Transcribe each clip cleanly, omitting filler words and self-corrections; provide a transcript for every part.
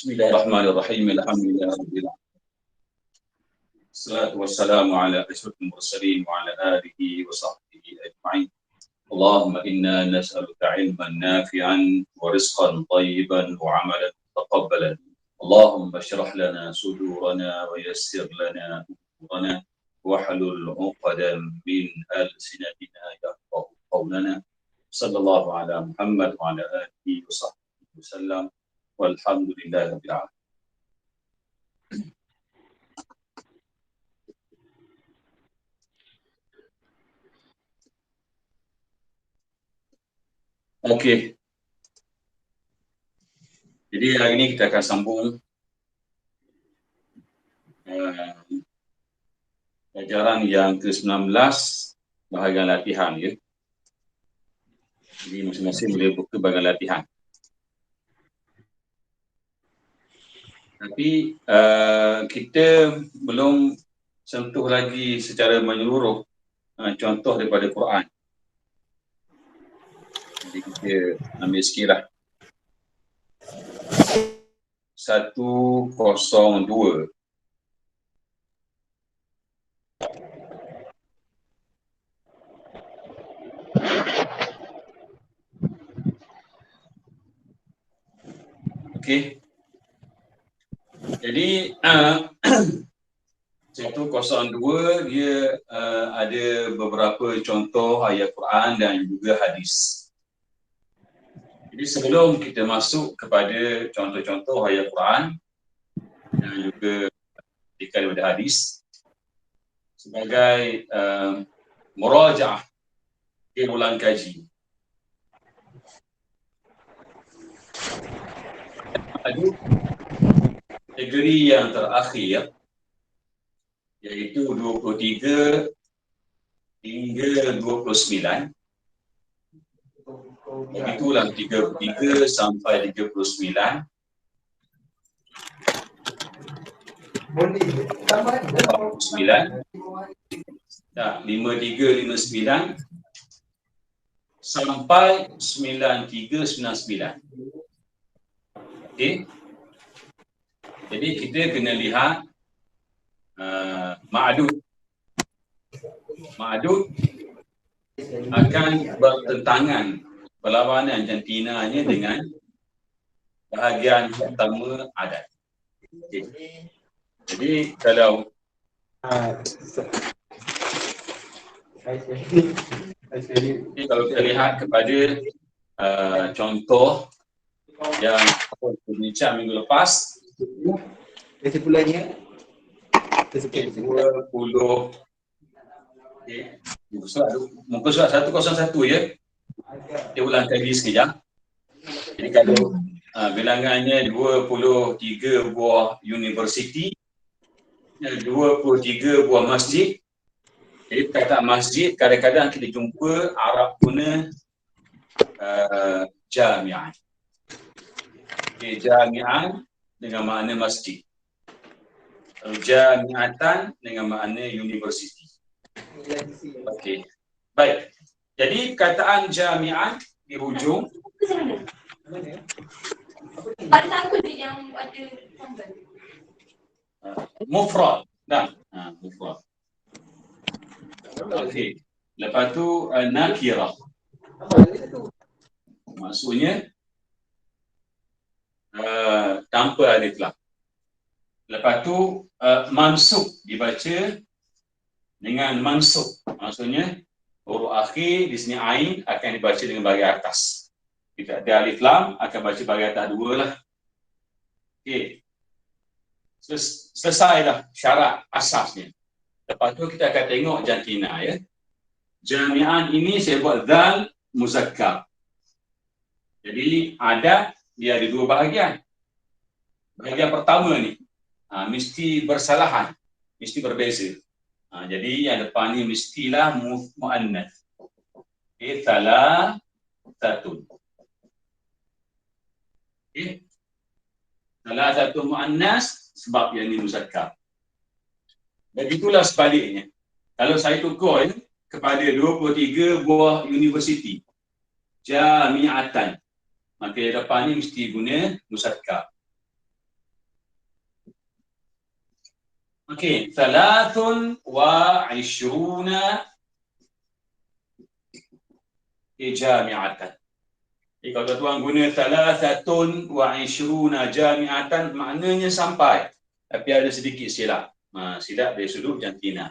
Bismillahirrahmanirrahim. Alhamdulillah rabbil alamin. Wassalatu wassalamu ala asyrafil mursalin wa ala alihi wa sahbihi ajma'in. Allahumma inna nas'aluka ilman nafi'an wa rizqan thayyiban wa 'amalan mutaqabbalan. Allahumma shrah lana sudurana wa yassir lana umurana wahlul 'uqdatam min alsinatina yafqahu qawlana. Sallallahu ala Muhammad wa ala alihi wa sahbihi wasallam. Walhamdulillahi rabbil alamin. Okey. Jadi hari ini kita akan sambung pelajaran yang ke-19 bahagian latihan ya. Jadi masing-masing boleh buka bahagian latihan. Tapi kita belum sentuh lagi secara menyeluruh contoh daripada Quran. Jadi kita ambil sikit lah. 102. Okey. Jadi 102 dia ada beberapa contoh ayat Quran dan juga hadis. Jadi sebelum kita masuk kepada contoh-contoh ayat Quran dan juga daripada hadis, sebagai murajaah, dia ulang kaji. Ada kategori yang terakhir, iaitu 23 hingga 29. Begitulah 33 sampai 39. Boleh tambah 9. Dah 53 59 sampai 93 99. Okey. Jadi kita kena lihat ma'adud. Ma'adud akan bertentangan, berlawanan jantinanya dengan bahagian pertama adat. Okay. Jadi kalau kita lihat kepada contoh yang berbincang minggu lepas, 20 muka surat 101 ya. Dia ulang kaji sekejap. Jadi kalau bilangannya 23 buah universiti, 23 buah masjid. Jadi kata masjid kadang-kadang kita jumpa Arab guna jami'an. Okay, jami'an dengan makna masjid. Jami'atan dengan makna universiti. Okey. Baik. Jadi kataan jami'an di hujung ada aku ni yang ada tambah. mufrad. Dah. Mufrad. Okey. Lepas tu nakirah. Maksudnya tanpa alif lam. Lepas tu mansub dibaca dengan mansub. Maksudnya huruf akhir di sini ain akan dibaca dengan bahagian atas. Kita ada alif lam akan baca bahagian atas dua lah. Okey. Selesai dah syarat asasnya. Lepas tu kita akan tengok jantina ya. Jami'an ini saya buat dzal muzakkar. Jadi adat dia ada dua bahagian. Bahagian pertama ni mesti bersalahan, mesti berbeza. Jadi yang depan ni mestilah muannats. Okey, salah satu. Okey. Salah satu muannas sebab yang ni muzakkar. Begitulah sebaliknya. Kalau saya tukar kepada 23 buah universiti jami'atan, maka yang depan ni mesti guna muzakkar. Okey, 23 jami'atan. Jadi kalau tuan guna 23 jami'atan, maknanya sampai. Tapi ada sedikit silap. Silap dari sudut jantina.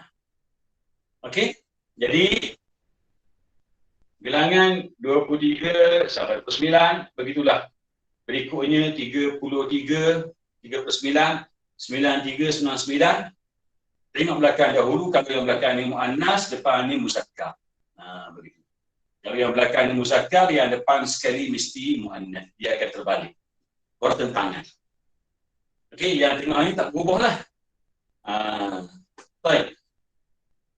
Okey, jadi bilangan 23 sampai 29, begitulah. Berikutnya 33, 39, 93, 99. Tengok belakang dahulu, kalau yang belakang ni muannas, depan ni muzakkar. Begitu. Kalau yang belakang ni muzakkar, yang depan sekali mesti muannas. Dia akan terbalik. Bertentangan. Okey, yang tengah ni tak berubahlah. Baik.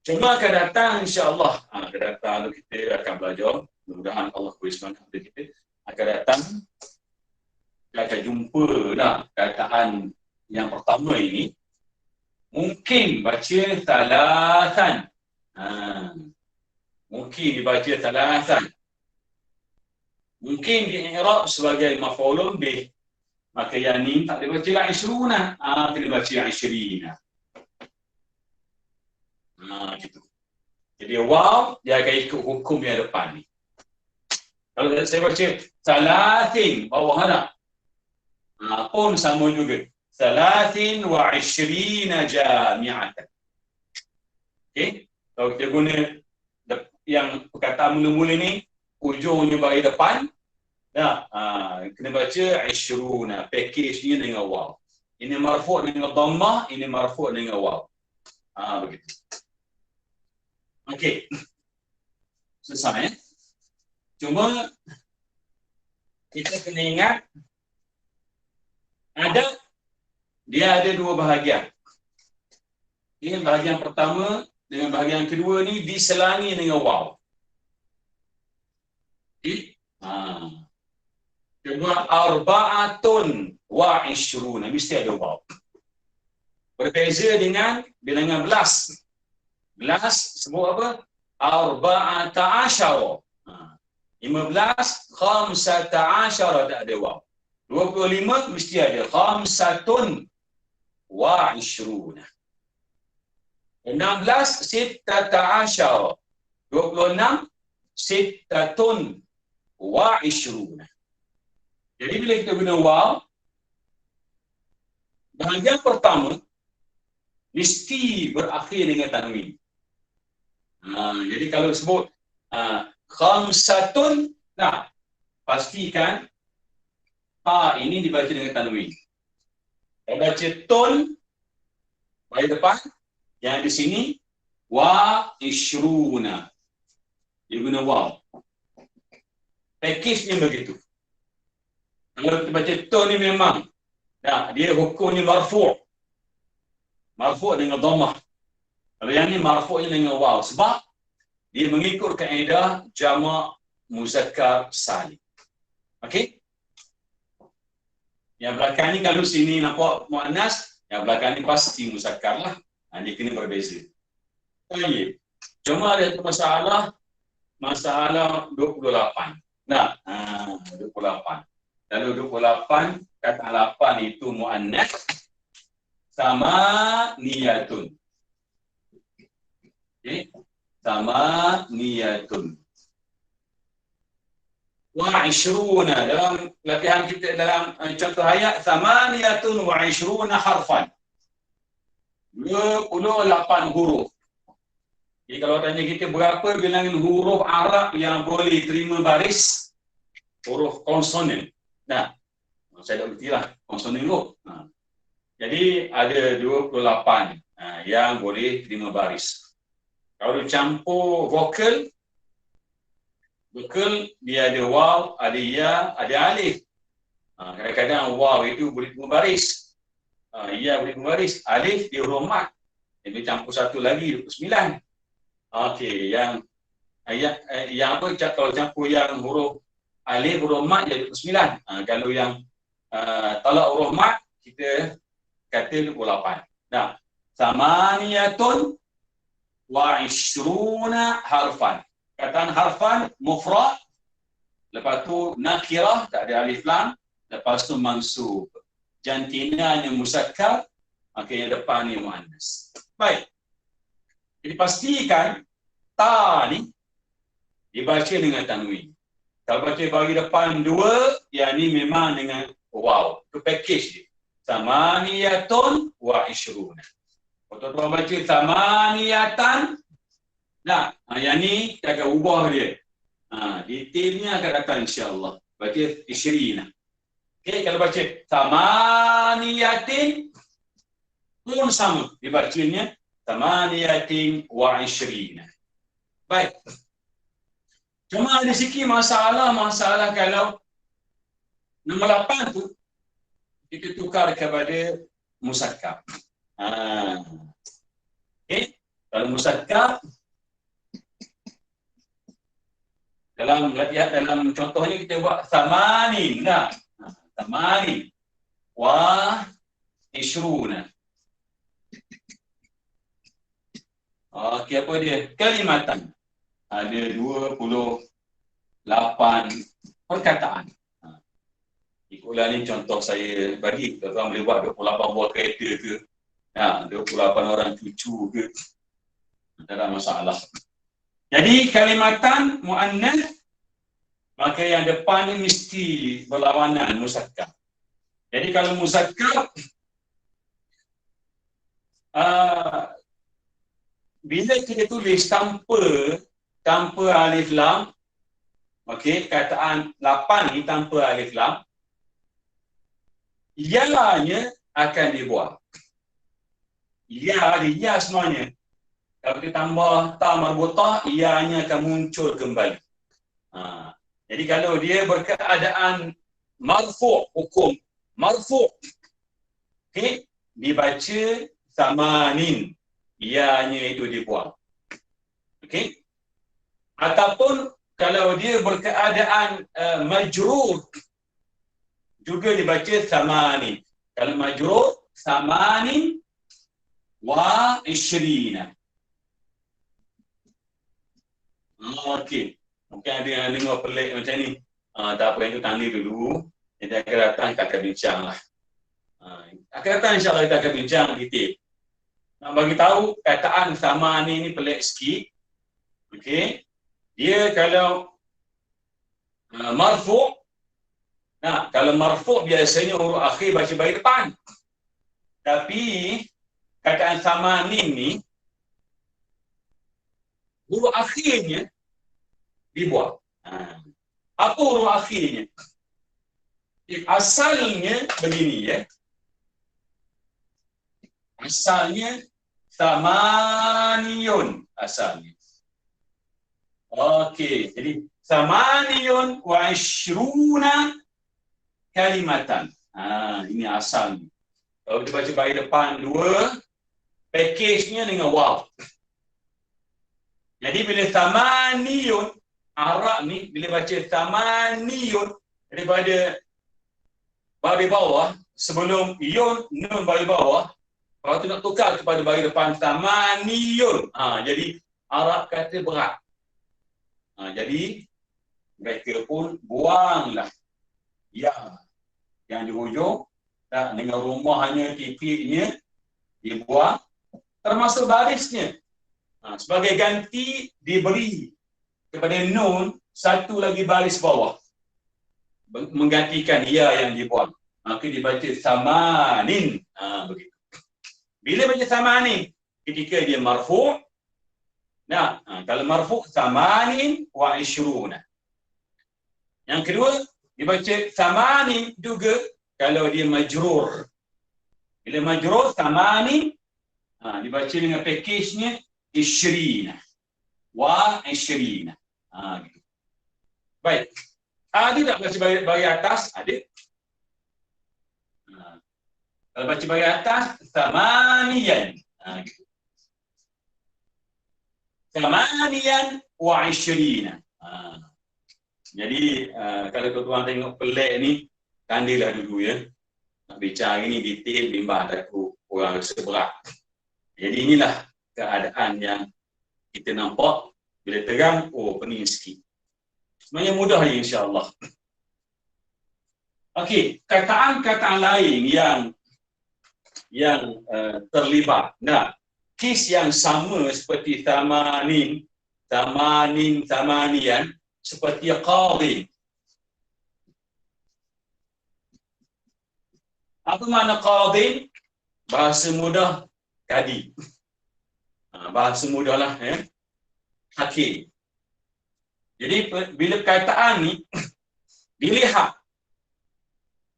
Cuma akan datang insya-Allah. Akan datang kita akan belajar. Mudah-mudahan Allah beri semangat kepada kita. Akan datang kita akan jumpa dah kataan yang pertama ini. Mungkin baca salasan. Mungkin dibaca salasan. Mungkin di-i'rab sebagai maf'ulun bih. Maka yang ni tak boleh baca isruna. Kena baca isrina. Gitu. Jadi waw dia akan ikut hukum yang depan ni. Kalau saya baca salasin bawah ada. Pun sama juga. 23 jami'atan. Okey. Kalau kita guna yang perkataan mula-mula ni, ujungnya bagi depan. Kena baca ishruna. Package ni dengan waw. Ini marfu' dengan dhammah, ini marfu' dengan waw. Begitu. Okey. Selesai. Cuma kita kena ingat dia ada dua bahagian. Ini bahagian pertama dengan bahagian kedua ni diselangi dengan waw. Okey. Kedua arba'atun wa ishruna mesti ada waw. Berbeza dengan bilangan belas. Belas sebut apa? Arba'ata asyara. 15, khamsata asyara tak ada waw. 25 mesti ada khamsatun wa ishruna. 16, sittata asyara. 26, sittatun wa ishruna. Jadi bila kita guna waw, bahagian pertama mesti berakhir dengan tanwin. Jadi kalau sebut khamsatun, pastikan ini dibaca dengan tanwin. Kalau baca tun bagi depan, yang di sini wa ishruna. Dia guna waw. Package-nya begitu. Kalau kita baca tun ni memang dia hukumnya marfu'. Marfu' dengan dhammah. Kalau yang ni marfu'nya dengan waw. Sebab dia mengikut kaedah jama' muzakkar salim. Okey? Yang belakang ni kalau sini nampak muannas, yang belakang ni pasti muzakkar lah. Dia kena berbeza. Baik. Cuma ada masalah 28. 28. Lalu 28 kata 8 itu muannas sama niyatun. Okey, sama niyatun. Wa ishruna dalam latihan kita dalam contoh ayat sama niyatun wa ishruna harfan. 28 huruf. Jadi kalau tanya kita berapa bilangan huruf Arab yang boleh terima baris huruf konsonan. Saya tak berhenti lah konsonan dulu. Jadi ada 28 yang boleh terima baris. Kalau campur vokal dia ada waw, ada ya, ada alif. Kadang-kadang waw itu boleh terima baris. Ya boleh terima baris. Alif dia huruf mat. Dia campur satu lagi 29. Okey, yang apa kalau campur yang huruf alif huruf mat jadi 29. Kalau yang talak huruf mat kita kata 28. Samaniyatun wa ishruna harfan. Kataan harfan mufrad, lepas tu nakirah tak ada alif lam, lepas tu mansub. Jantinanya muzakkar, Maka yang depan ni muannas. Baik. Jadi pastikan ta ni dibaca dengan tanwin. Kalau baca bagi depan dua, yang ni memang dengan waw. Itu package dia. Samaniyatun wa ishruna. Kalau tuan baca samaniyatan, nah, yang ni kita akan ubah dia. Detailnya akan datang insya-Allah. Baca ishrina. Okey, kalau baca samaniyatin pun sama dibacanya samaniyatin wa ishrina. Baik. Cuma ada sikit masalah kalau nombor 8 tu kita tukar kepada musakkar. Okey, kalau musakkar dalam contohnya kita buat samanin, nah. Samanin wa ishruna. Okey, apa dia? Kalimatan. Ada 28 perkataan. Ikutlah ni contoh saya bagi. Tuan boleh buat 28 buah kereta ke, 28 orang cucu ke. Tak ada masalah. Jadi kalimatan muannas, maka yang depan ni mesti berlawanan muzakkar. Jadi kalau muzakkar, bila kita tulis tanpa alif lam, okey, kataan 8 ni tanpa alif lam, ya-nya akan dibuang. Ya semuanya. Kalau kita tambah ta marbutah, ya-nya akan muncul kembali. Jadi kalau dia berkeadaan marfu', hukum marfu', okey, dibaca samanin, ianya itu dibuang. Okey. Ataupun kalau dia berkeadaan majrur, juga dibaca samanin. Kalau majrur, samanin wa ishrina. Okey. Mungkin ada yang dengar pelik macam ni. Tak apa, itu tanda dulu. Jadi akan datang kita akan bincang lah. Akan datang insyaAllah kita akan bincang detail. Nak bagi tahu kataan sama ni pelik sikit. Okey. Dia kalau marfu', kalau marfu' biasanya huruf akhir baca bagi depan. Tapi kataan sama ni huruf akhirnya dibuang. Apa huruf akhirnya? Asalnya begini ya. Asalnya samaniyun asalnya. Okey, jadi samaniyun wa ishruna kalimatan. Ini asalnya. Kalau kita baca bagi depan dua, package-nya dengan waw. Jadi bila samaniyun, Arab ni bila baca samaniyun daripada bagi bawah, sebelum yun, nun bagi bawah, kalau tu nak tukar kepada bagi depan samaniyun. Jadi Arab kata berat. Jadi mereka pun buanglah ya yang di hujung, dengan rumahnya, titiknya dibuang, termasuk barisnya. Sebagai ganti diberi kepada nun satu lagi baris bawah menggantikan ya yang dibuang. Maka dibaca samanin. Begitu. Bila baca samanin, ketika dia marfu', kalau marfu' samanin wa ishruna. Yang kedua, dibaca samanin juga kalau dia majrur. Bila majrur samanin, dibaca dengan package-nya ishrina wa ishrina. Gitu. Baik. Ada tak baca bagi atas? Ada. Kalau baca bagi atas, samaniyan. Gitu. Samaniyan wa ishrina. Jadi, kalau tuan-tuan tengok pelik ni, tandilah dulu ya. Nak bicara ni detail, bimbang takut orang rasa berat. Jadi inilah keadaan yang kita nampak bila terang, pening sikit. Sebenarnya mudah je insya-Allah. Okey, kataan-kataan lain yang terlibat. Nah, kis yang sama seperti tamanian, seperti qadhi. Apa makna qadhi? Bahasa mudah, kadi. Bahasa mudahlah, hakim. Jadi bila perkataan ni dilihat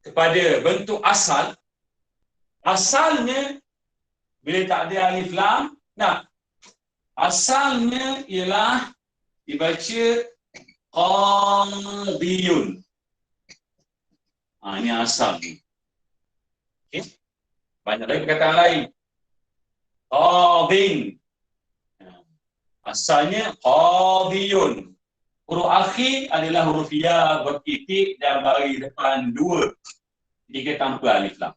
kepada bentuk asal, asalnya bila tak ada alif lam, nah, asalnya ialah dibaca qadiyun. Ini asal ni. Okay. Banyak lagi perkataan lain. Qadin. Asalnya qadiyun. Huruf akhir adalah huruf ya bertitik dan bagi depan 2 jika tanpa alif lam.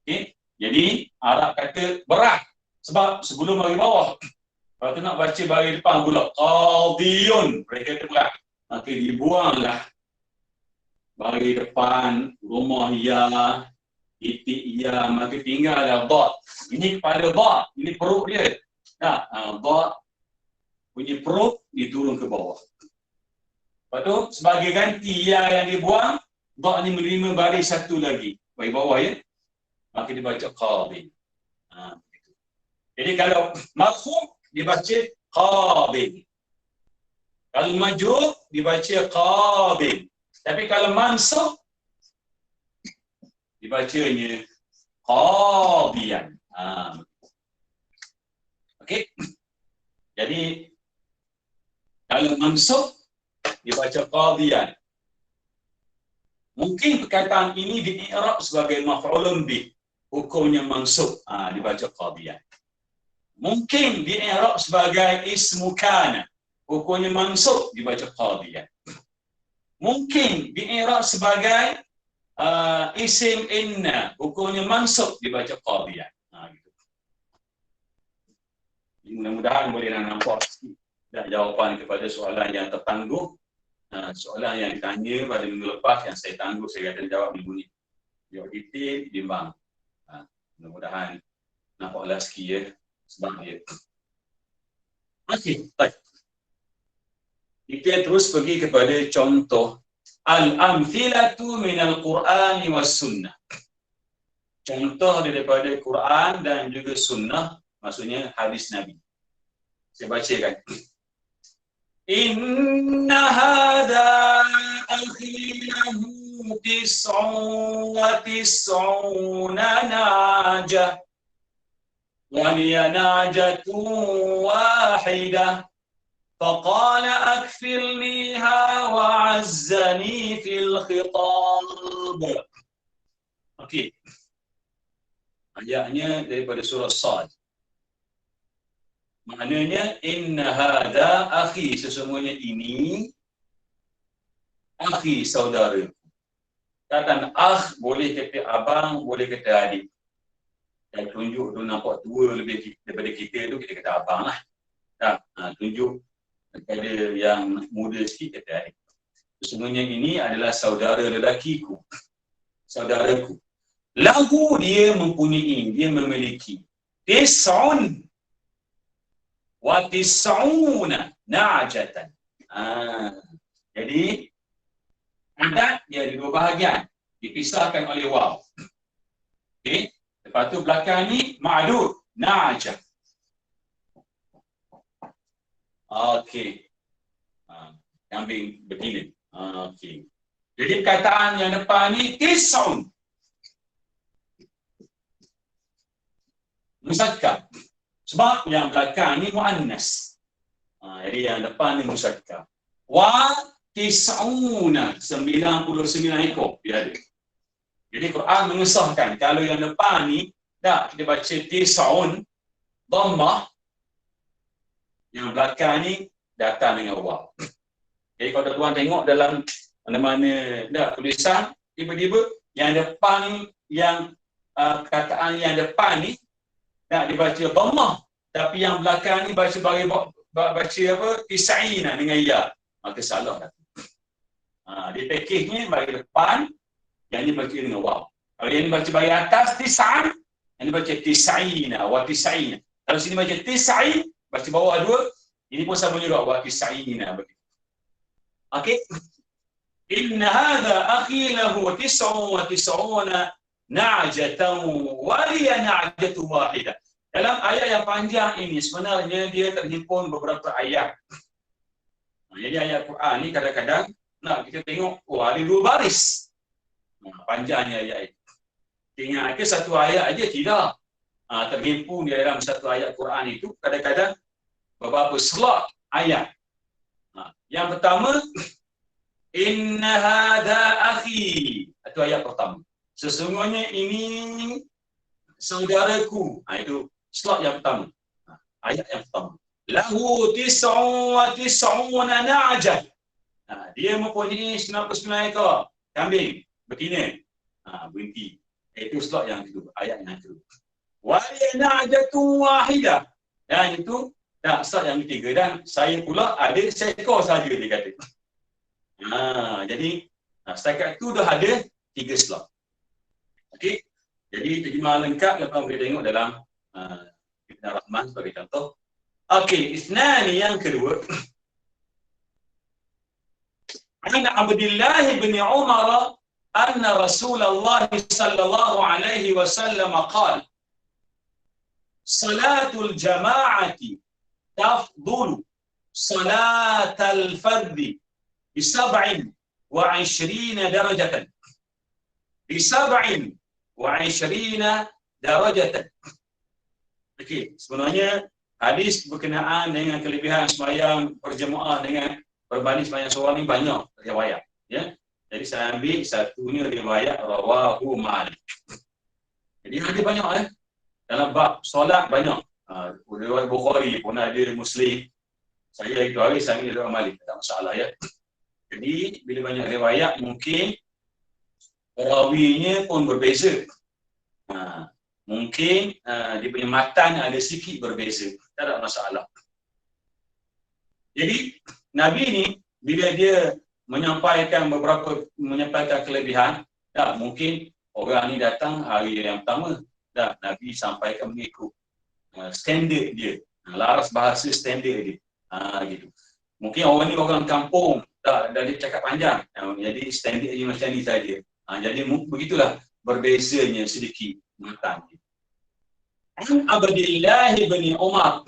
Okay. Jadi Arab kata berat sebab sebelum bagi bawah. Kalau tu nak baca bagi depan pula qadiyun, mereka kata berat. Maka dibuanglah bagi depan rumah ya, titik ya, maka tinggallah dot. Ini kepala dot, ini perut dia. Nah, dot bunyi perut diturun ke bawah. Lepas tu sebagai ganti ya yang dibuang, dot ni menerima baris satu lagi bagi bawah ya. Maka dibaca qadhi. Jadi kalau marfu dibaca qadhi. Kalau majrur dibaca qabil. Tapi kalau mansub dibacanya qadiyan. Okey. Jadi kalau mansub dibaca qadiyan. Mungkin perkataan ini di-i'rab sebagai maf'ulun bih. Hukumnya mansub, dibaca qadiyan. Mungkin di-i'rab sebagai ismu kana. Hukumnya mansub, dibaca qadiyan. Mungkin di-i'rab sebagai isim inna. Hukumnya mansub, dibaca qadiyan. Gitu. Mudah-mudahan boleh nampak dan jawapan kepada soalan yang tertangguh. Soalan yang ditanya pada minggu lepas yang saya tangguh, saya kata jawab minggu ni. Jawab detail, bimbang. Mudah-mudahan nampaklah sikit ya sebab dia. Okey, baik. Kita terus pergi kepada contoh al-amthilatu minal Qur'ani was sunnah. Contoh daripada Quran dan juga sunnah, maksudnya hadis Nabi. Saya bacakan. Inna hadha akhi lahu tis'un wa tis'una najah wa hiya najatun wahidah faqala akfilniha wa 'azzani fil khitab. Okey. Ayatnya daripada surah Sad. Maknanya inna hadha akhi, sesungguhnya ini akhi, saudara. Kata akh boleh kata abang, boleh kata adik. Dan tunjuk tu nampak tua lebih daripada kita tu, kita kata abang lah. Tunjuk kepada yang muda sikit kata adik. Sesungguhnya ini adalah saudara lelakiku, saudaraku. Lahu, dia mempunyai, dia memiliki tis'un wa tis'una na'jatan. Jadi adat dia ada 2 bahagian, dipisahkan oleh waw. Okey, lepas tu belakang ni ma'dud, na'jah. Okey. Kambing betina. Okey. Jadi perkataan yang depan ni tis'un. Musakkar. Sebab yang belakang ni muannas. Jadi yang depan ni musakkar. Wa tis'una, 99 ekor dia ada. Jadi Quran mengesahkan kalau yang depan ni tak kita baca tis'un dhammah, yang belakang ni datang dengan waw. Jadi kalau tuan tengok dalam mana-mana tulisan, tiba-tiba yang depan ni, yang perkataan yang depan ni nak dibaca dhammah, tapi yang belakang ni baca baca apa tis'ina dengan ya, maka salah dah. Dia package ni bagi depan, yang ni baca dengan waw. Kalau yang baca bahagian atas tis'an, yang baca tis'ina wa tis'ina. Kalau sini baca tis'in, baca bawah dua, ini pun sama juga wa tis'ina. Okey. Inna hadha akhi lahu 99 na'jatan wa liya na'jatu wahidah. Dalam ayat yang panjang ini sebenarnya dia terhimpun beberapa ayat. Jadi ayat Quran ni kadang-kadang nak kita tengok, ada 2 baris. Panjangnya ayat itu. Ingat ke satu ayat aja tidak. Terhimpun di dalam satu ayat Quran itu kadang-kadang beberapa slot ayat. Yang pertama, inna hadha akhi. Itu ayat pertama. Sesungguhnya ini saudaraku. Itu slot yang pertama. Ayat yang pertama. Lahu 99 na'jah. Dia mempunyai 99 ekor kambing betina. Berhenti. Itu slot yang kedua, ayat yang kedua. Wa na'jatu wahidah. Dan itu slot yang ketiga, dan saya pula ada seekor saja dia kata. Jadi setakat itu dah ada 3 slot. Okey. Jadi terjemahan lengkap lepas kita tengok dalam Ibn Rahman sebagai contoh. Okey, isnani yang kedua. An Abdullah bin Umar anna Rasulullah sallallahu alaihi wasallam qala salatul jama'ati tafdulu salatal fardhi bi 27 darajatan. Bi 27 darajatan. Okey, sebenarnya hadis berkenaan dengan kelebihan sembahyang berjemaah dengan berbanding sembahyang seorang ni banyak riwayat, ya. Jadi saya ambil satunya riwayat rawahu Malik. Jadi ada banyak dalam bab solat banyak. Riwayat Bukhari pun ada, Muslim. Saya itu hari saya ambil riwayat Malik, tak masalah ya. Jadi bila banyak riwayat mungkin perawinya pun berbeza. Mungkin dia punya matan ada sedikit berbeza, tak ada masalah. Jadi Nabi ni bila dia menyampaikan kelebihan, mungkin orang ni datang hari yang pertama, Nabi sampaikan mengikut standard dia, laras bahasa standard dia, gitu. Mungkin orang ni orang kampung, dia cakap panjang, jadi standard dia macam ni saja. Jadi begitulah berbezanya sedikit matan dia. An Abdullah bin Umar.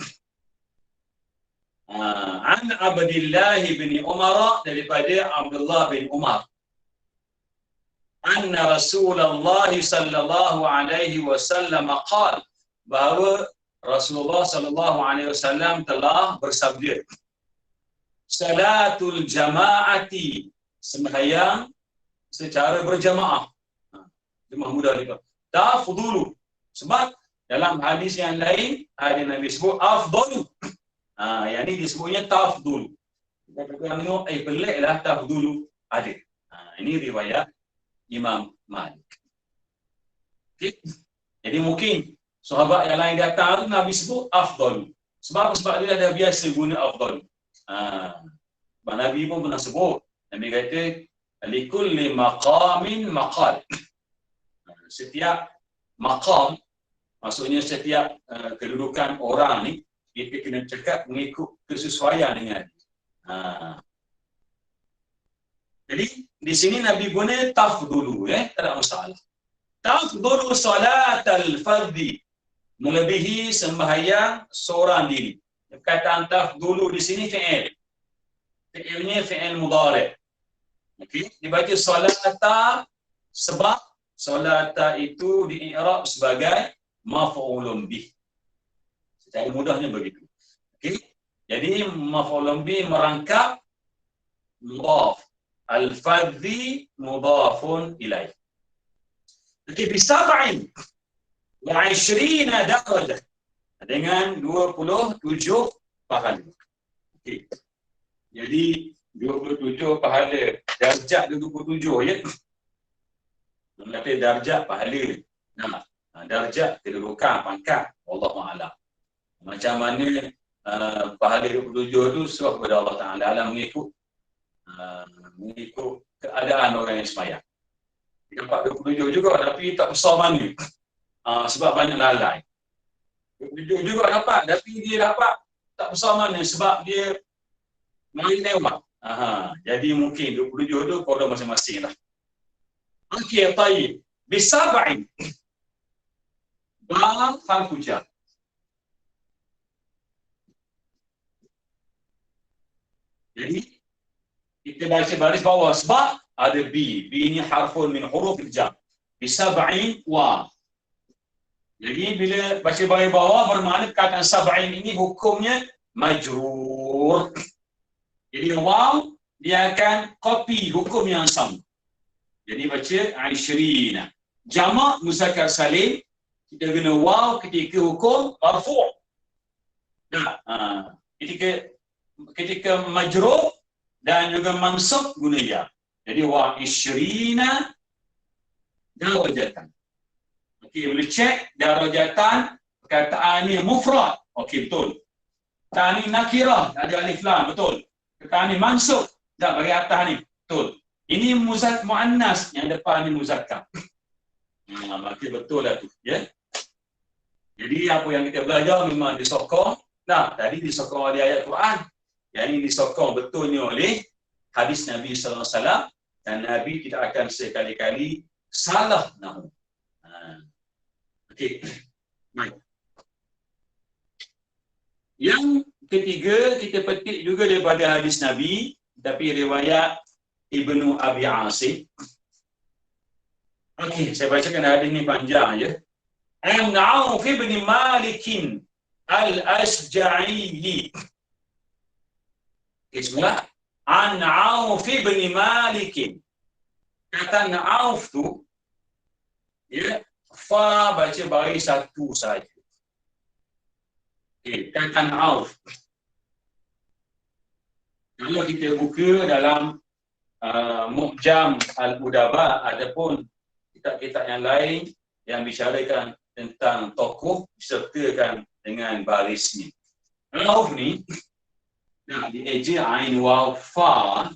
An Abdullah bin Umar, daripada Abdullah bin Umar. Anna Rasulullah sallallahu alaihi wasallam qala, bahawa Rasulullah sallallahu alaihi wasallam telah bersabda, salatul jama'ati, sembahyang secara berjamaah. Jemaah mudah juga. Tafdulu. Sebab dalam hadis yang lain ada Nabi sebut afdalu. Yang ni disebutnya tafdulu. Kita tengok peliklah tafdulu ada. Ini riwayat Imam Malik. Okay. Jadi mungkin sahabat yang lain datang tu Nabi sebut afdalu. Sebab dia dah biasa guna afdalu. Nabi pun pernah sebut. Nabi kata likulli maqamin maqal. Setiap maqam, maksudnya setiap kedudukan orang ni kita kena cakap mengikut kesesuaian dengan. Jadi di sini Nabi guna tafdulu, tak ada masalah. Tafdulu salatal fardhi, melebihi sembahyang seorang diri. Perkataan tafdulu di sini fi'il. Fi'ilnya fi'il mudhari'. Okey, dibaca salata sebab salata itu di-i'rab sebagai maf'ulun bih. Secara mudahnya begitu. Okey. Jadi maf'ulun bih merangkap mudhaf, al-fardhi mudhafun ilaih. Okey, bi 27 darajah, dengan 27 pahala. Okey. Jadi 27 pahala, darjat 27 ya. Kata darjat pahala. Darjat kedudukan, pangkat, wallahu a'lam. Macam mana pahala 27 tu serah kepada Allah Taala mengikut keadaan orang yang sembahyang. Dia dapat 27 juga tapi tak besar mana. Sebab banyak lalai. 27 juga dapat tapi dia dapat tak besar mana sebab dia main lewat. Jadi mungkin 27 tu korang masing-masing lah. Okey, baik. Bisab'in. Ba harfu jar. Jadi kita baca baris bawah sebab ada B. B ni harfun min huruf jar. Bisab'in wa. Jadi bila baca baris bawah bermakna perkataan sab'in ini hukumnya majrur. Jadi waw dia akan copy hukum yang sama. Jadi baca Aishrina. Jamak muzakkar salim kita guna waw ketika hukum marfu'. Ketika majrur dan juga mansub guna ya. Jadi wa Ishrina darajatan. Okey, boleh cek darajatan perkataan ni mufrad. Okey, betul. Perkataan ni nakirah, ada alif lam, betul. Perkataan ni mansub, tak bagi atas ni, betul. Ini muannas, yang depan ni muzakkar. Maka betul lah tu, ya. Jadi apa yang kita belajar memang disokong. Nah, tadi disokong oleh ayat Quran. Yang ini disokong betulnya oleh hadis Nabi sallallahu alaihi wasallam, dan Nabi tidak akan sekali-kali salah nahu. Okey. Baik. Yang ketiga kita petik juga daripada hadis Nabi tapi riwayat Ibnu Abi Asim. Okey, saya bacakan hadis ni panjang ya. An Auf bin Malik al-Ashja'i. Bismillah. An Auf bin Malik. Kata Auf tu ya, fa baca baris satu saja. Okey, kata Auf. Kalau kita buka dalam Mu'jam Al-Udaba ataupun kitab-kitab yang lain yang bicarakan tentang tokoh disertakan dengan barisnya. Auf ni dieja ain waw fa.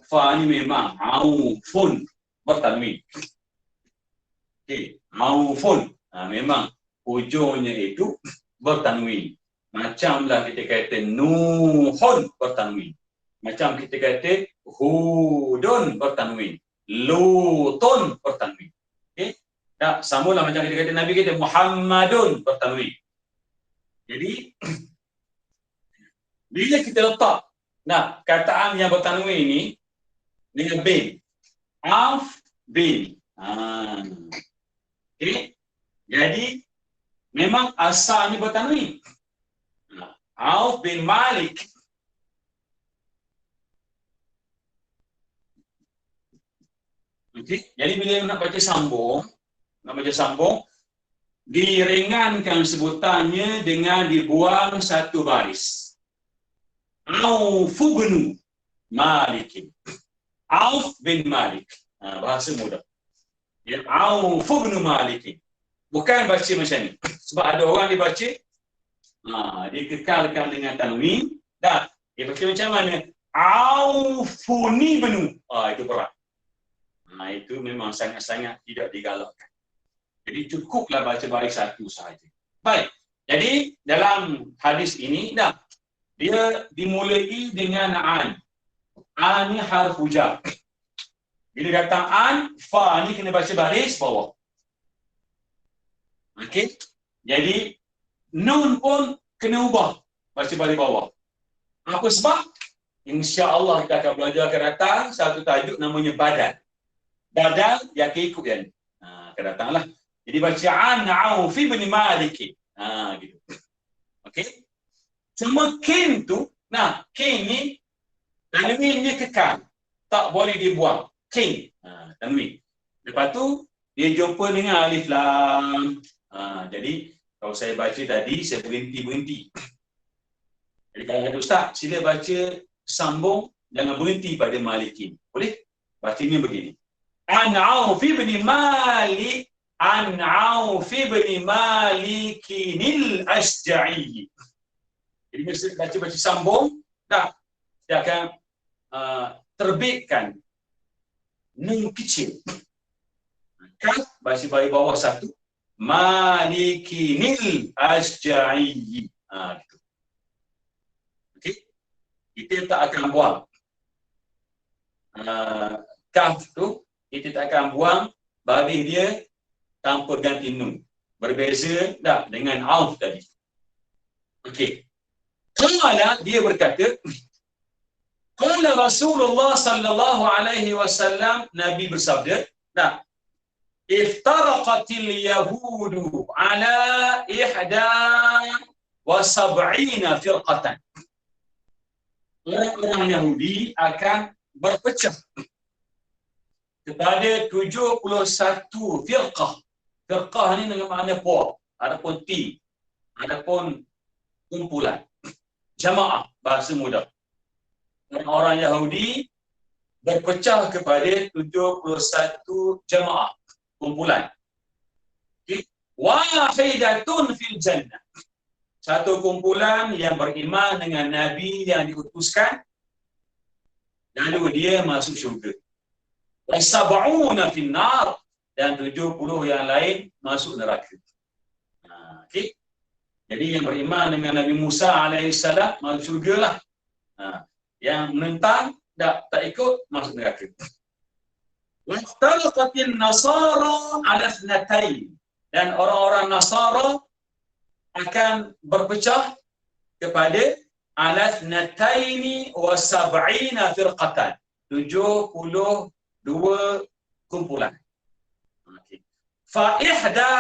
Fa ni memang aufun bertanwin. Okey, aufun memang hujungnya itu bertanwin. Macamlah kita kata nuhun bertanwin. Macam kita kata hudun bertanwin. Lutun bertanwin. Okey? Tak samalah macam kita kata Nabi kita Muhammadun bertanwin. Jadi bila kita letak kataan yang bertanwin ni dengan bin. Auf bin. Okey? Jadi memang asal ni bertanwin. Auf bin Malik. Okey, jadi bila nak baca sambung, diringankan sebutannya dengan dibuang satu baris. Auf bin Malik. Auf bin Malik. Bahasa mudah. Ya, Auf bin Malik. Bukan baca macam ni. Sebab ada orang dia baca dia kekalkan dengan tanwin dan dia baca macam mana? Aufuni benu. Itu berat. Itu memang sangat-sangat tidak digalakkan. Jadi cukuplah baca baris satu sahaja. Baik. Jadi dalam hadis ini dia dimulai dengan an. An ni harfu jar. Bila datang an, fa ni kena baca baris bawah. Okey. Jadi nun pun kena ubah baca baris bawah. Apa sebab? Insya-Allah kita akan belajar akan datang satu tajuk namanya badal. Badal dia akan ikut yang akan datanglah. Jadi bacaan Auf bin Malik. Gitu. Okey. Cuma kin tu, kin ni tanwin dia kekal. Tak boleh dibuang. Kin. Tanwin. Lepas tu dia jumpa dengan alif lam. Jadi kalau saya baca tadi saya berhenti. Jadi kalau ada ustaz, sila baca sambung, jangan berhenti pada Malikin. Boleh? Bacanya begini. An Auf bin Malik, An Auf bin Malikinil Ashja'i. Jadi bila baca sambung, dia akan terbitkan nun kecil. baca bagi bawah satu, Malikinil Asja'i. Gitu. Okey. Kita tak akan buang kaf tu, kita tak akan buang baris dia tanpa ganti nun. Berbeza tak dengan auf tadi. Okey. Qala, dia berkata, qala Rasulullah sallallahu alaihi wasallam, Nabi bersabda, nah, iftaraqatil yahudu ala 71 firqatan. Orang Yahudi akan berpecah kepada 71 firqah. Firqah ni dengan makna puak, adapun tim, adapun kumpulan, jamaah bahasa mudah. Orang Yahudi berpecah kepada 71 jamaah, kumpulan. Okay. Wahidatun fil jannah. Satu kumpulan yang beriman dengan Nabi yang diutuskan, lalu dia masuk syurga. Wasab'una fin nar, dan 70 yang lain masuk neraka. Okey. Jadi yang beriman dengan Nabi Musa alaihissalam masuk syurga lah. Yang menentang tak ikut masuk neraka. Wastalaqatin nasara ala thnatain, dan orang-orang Nasara akan berpecah kepada ala thnataini wa sab'ina firqatan, 72 kumpulan. Okey. Fa ihda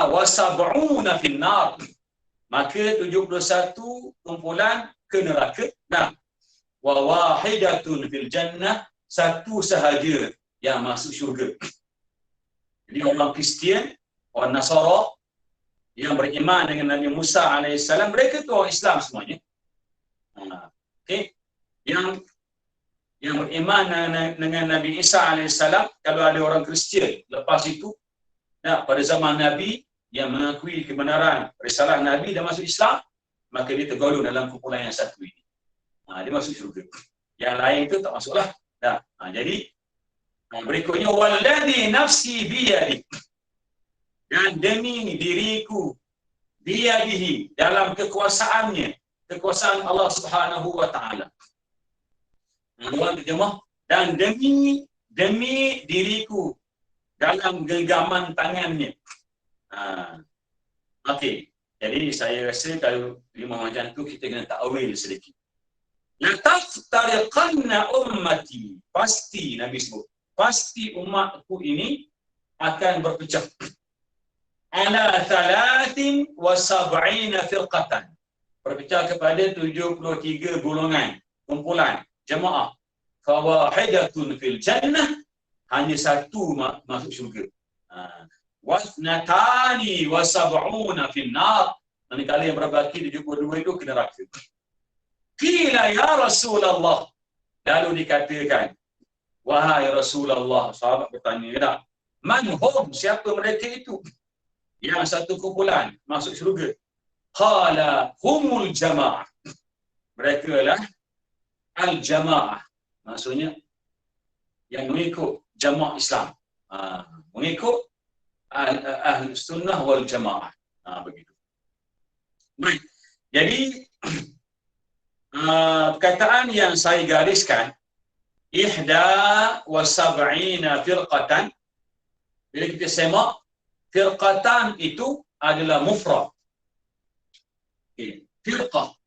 wa sab'una fin nar, maka 71 kumpulan ke neraka. Nah, wa wahidatun fil jannah, satu sahaja yang masuk syurga. Jadi orang Kristian, orang Nasara yang beriman dengan Nabi Musa alaihissalam, mereka tu orang Islam semuanya. Okey. Yang beriman dengan Nabi Isa alaihissalam, kalau ada orang Kristian lepas itu, pada zaman Nabi yang mengakui kebenaran risalah Nabi dan masuk Islam, maka dia tergolong dalam kumpulan yang satu ini. Dia masuk syurga. Yang lain itu tak masuklah. Jadi berikutnya, walladhi nafsi biyadi, dan demi diriku, biyadihi, dalam kekuasaannya, kekuasaan Allah Subhanahu wa taala. Orang terjemah, dan demi diriku, dalam genggaman tangannya. Okey. Jadi saya rasa kalau lima macam tu kita kena takwil sedikit. La taftariqanna ummati, pasti Nabi sebut, pasti umatku ini akan berpecah. Ala 73 firqatan, berpecah kepada 73 golongan, kumpulan, jemaah. Fa wahidatun fil jannah, hanya satu masuk syurga. Wasnatani wa sab'una fil nar, manakala yang berbaki 72 itu ke neraka. Qila ya Rasulullah, lalu dikatakan, wahai Rasulullah, sahabat bertanya, man hum, siapa mereka itu yang satu kumpulan masuk syurga? Qala humul jamaah, mereka lah al-jamaah, maksudnya yang mengikut jamaah Islam, mengikut ahli sunnah wal jamaah. Begitu. Baik. Jadi perkataan yang saya gariskan, ihda wa sab'ina firqatan, bila kita semak, firqatan itu adalah mufrad. Okay. Firqah,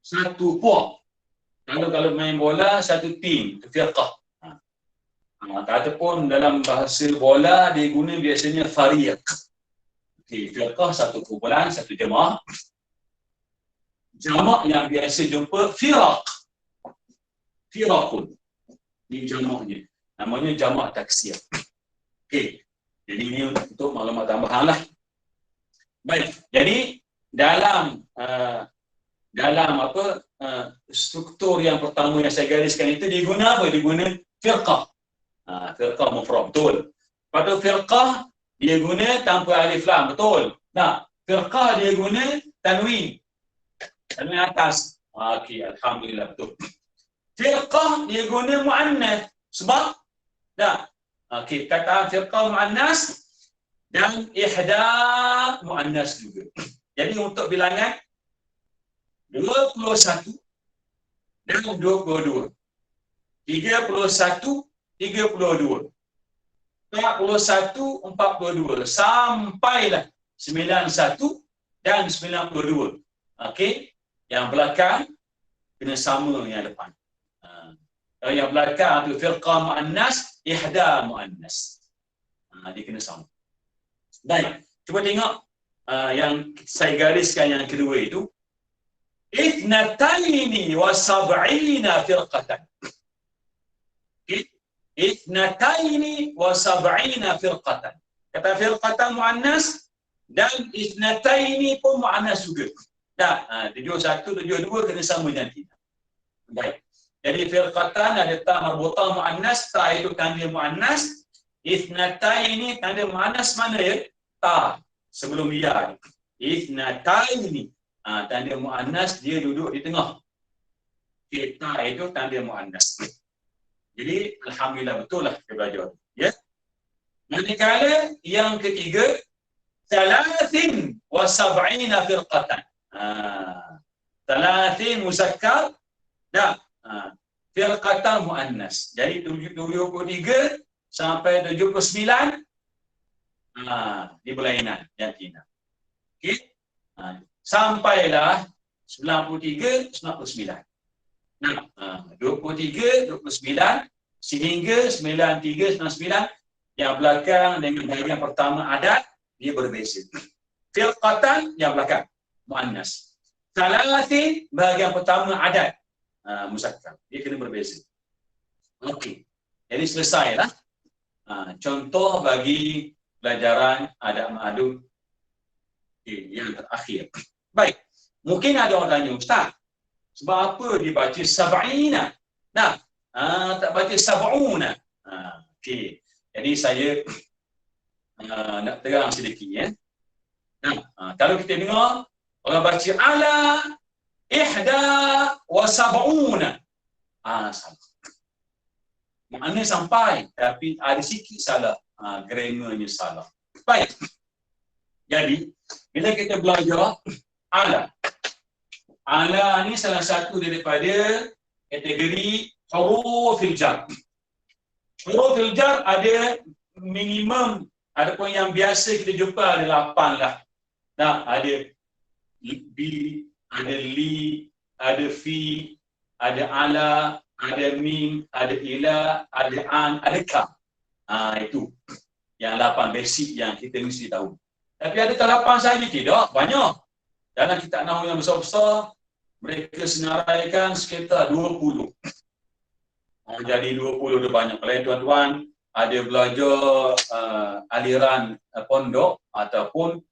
satu puak. Kalau main bola, satu tim, firqah. Ataupun dalam bahasa bola dia guna biasanya fariq. Okey, firqah satu kumpulan, satu jemaah. Jamak yang biasa jumpa firaq. Firaqun. Ini jamaknya. Namanya jamak taksir. Okey. Jadi ini untuk maklumat tambahan lah. Baik. Jadi dalam struktur yang pertama yang saya gariskan itu diguna apa? Diguna firqah. Firqah mufrad, betul. Pada firqah dia guna tanpa alif lam, betul. Firqah dia guna tanwin. Tanwin atas. Okey, alhamdulillah, betul. Firqah dia guna muannath, Sebab okey, kataan firqah muannas dan ihda muannas juga. Jadi untuk bilangan 21 dan 22. 31, 32. 41, 42 sampailah 91 dan 92. Okey, yang belakang kena sama yang depan. Kalau yang belakang tu firqah muannas, ihda muannas. Dia kena sama. Baik, cuba tengok yang saya gariskan yang kedua itu. Ithnataini wa sab'ina firqatan. Ithnataini wa sab'ina firqatan. Kata firqatan muannas dan ithnataini pun muannas juga. 71, 72 kena sama dan tidak. Baik. Jadi firqatan ada ta marbutah muannas, ta itu tanda muannas. Ithnataini tanda muannas mana ya? Ta sebelum ya. Ithnataini tanda muannas dia duduk di tengah. Ta itu tanda muannas. Jadi alhamdulillah betul lah kita belajar. Ya. Manakala yang ketiga thalathin wa sab'ina firqatan. Thalathin muzakkar firqatan muannas. Jadi 73 sampai 79 di berlainan jantina. Okey. Sampailah 93, 99. 23, 29 sehingga 93, 99 yang belakang dengan bahagian pertama adat dia berbeza. Firqatan yang belakang muannas. Thalathin bahagian pertama adat muzakkar. Dia kena berbeza. Okey. Jadi selesailah contoh bagi pelajaran adab ma'adud yang terakhir. Baik. Mungkin ada orang tanya, Ustaz, sebab apa dia baca sab'ina? Tak baca sab'una. Okey. Jadi saya nak terang sedikit ya. Kalau kita dengar orang baca ala ihda wa sab'una. Salah. Maknanya sampai tapi ada sikit salah. Grammarnya salah. Baik. Jadi bila kita belajar ala ni salah satu daripada kategori hurufil jar. Hurufil jar ada minimum, ada pun yang biasa kita jumpa ada 8 lah. Ada bi, ada li, ada fi, ada ala, ada mim, ada ila, ada an, ada ka. Itu yang 8 basic yang kita mesti tahu. Tapi adakah 8 sahaja? Tidak, banyak. Dalam kitab nahwu yang besar-besar, mereka senaraikan sekitar 20. Jadi 20 dah banyak. Kalau tuan-tuan ada belajar aliran pondok ataupun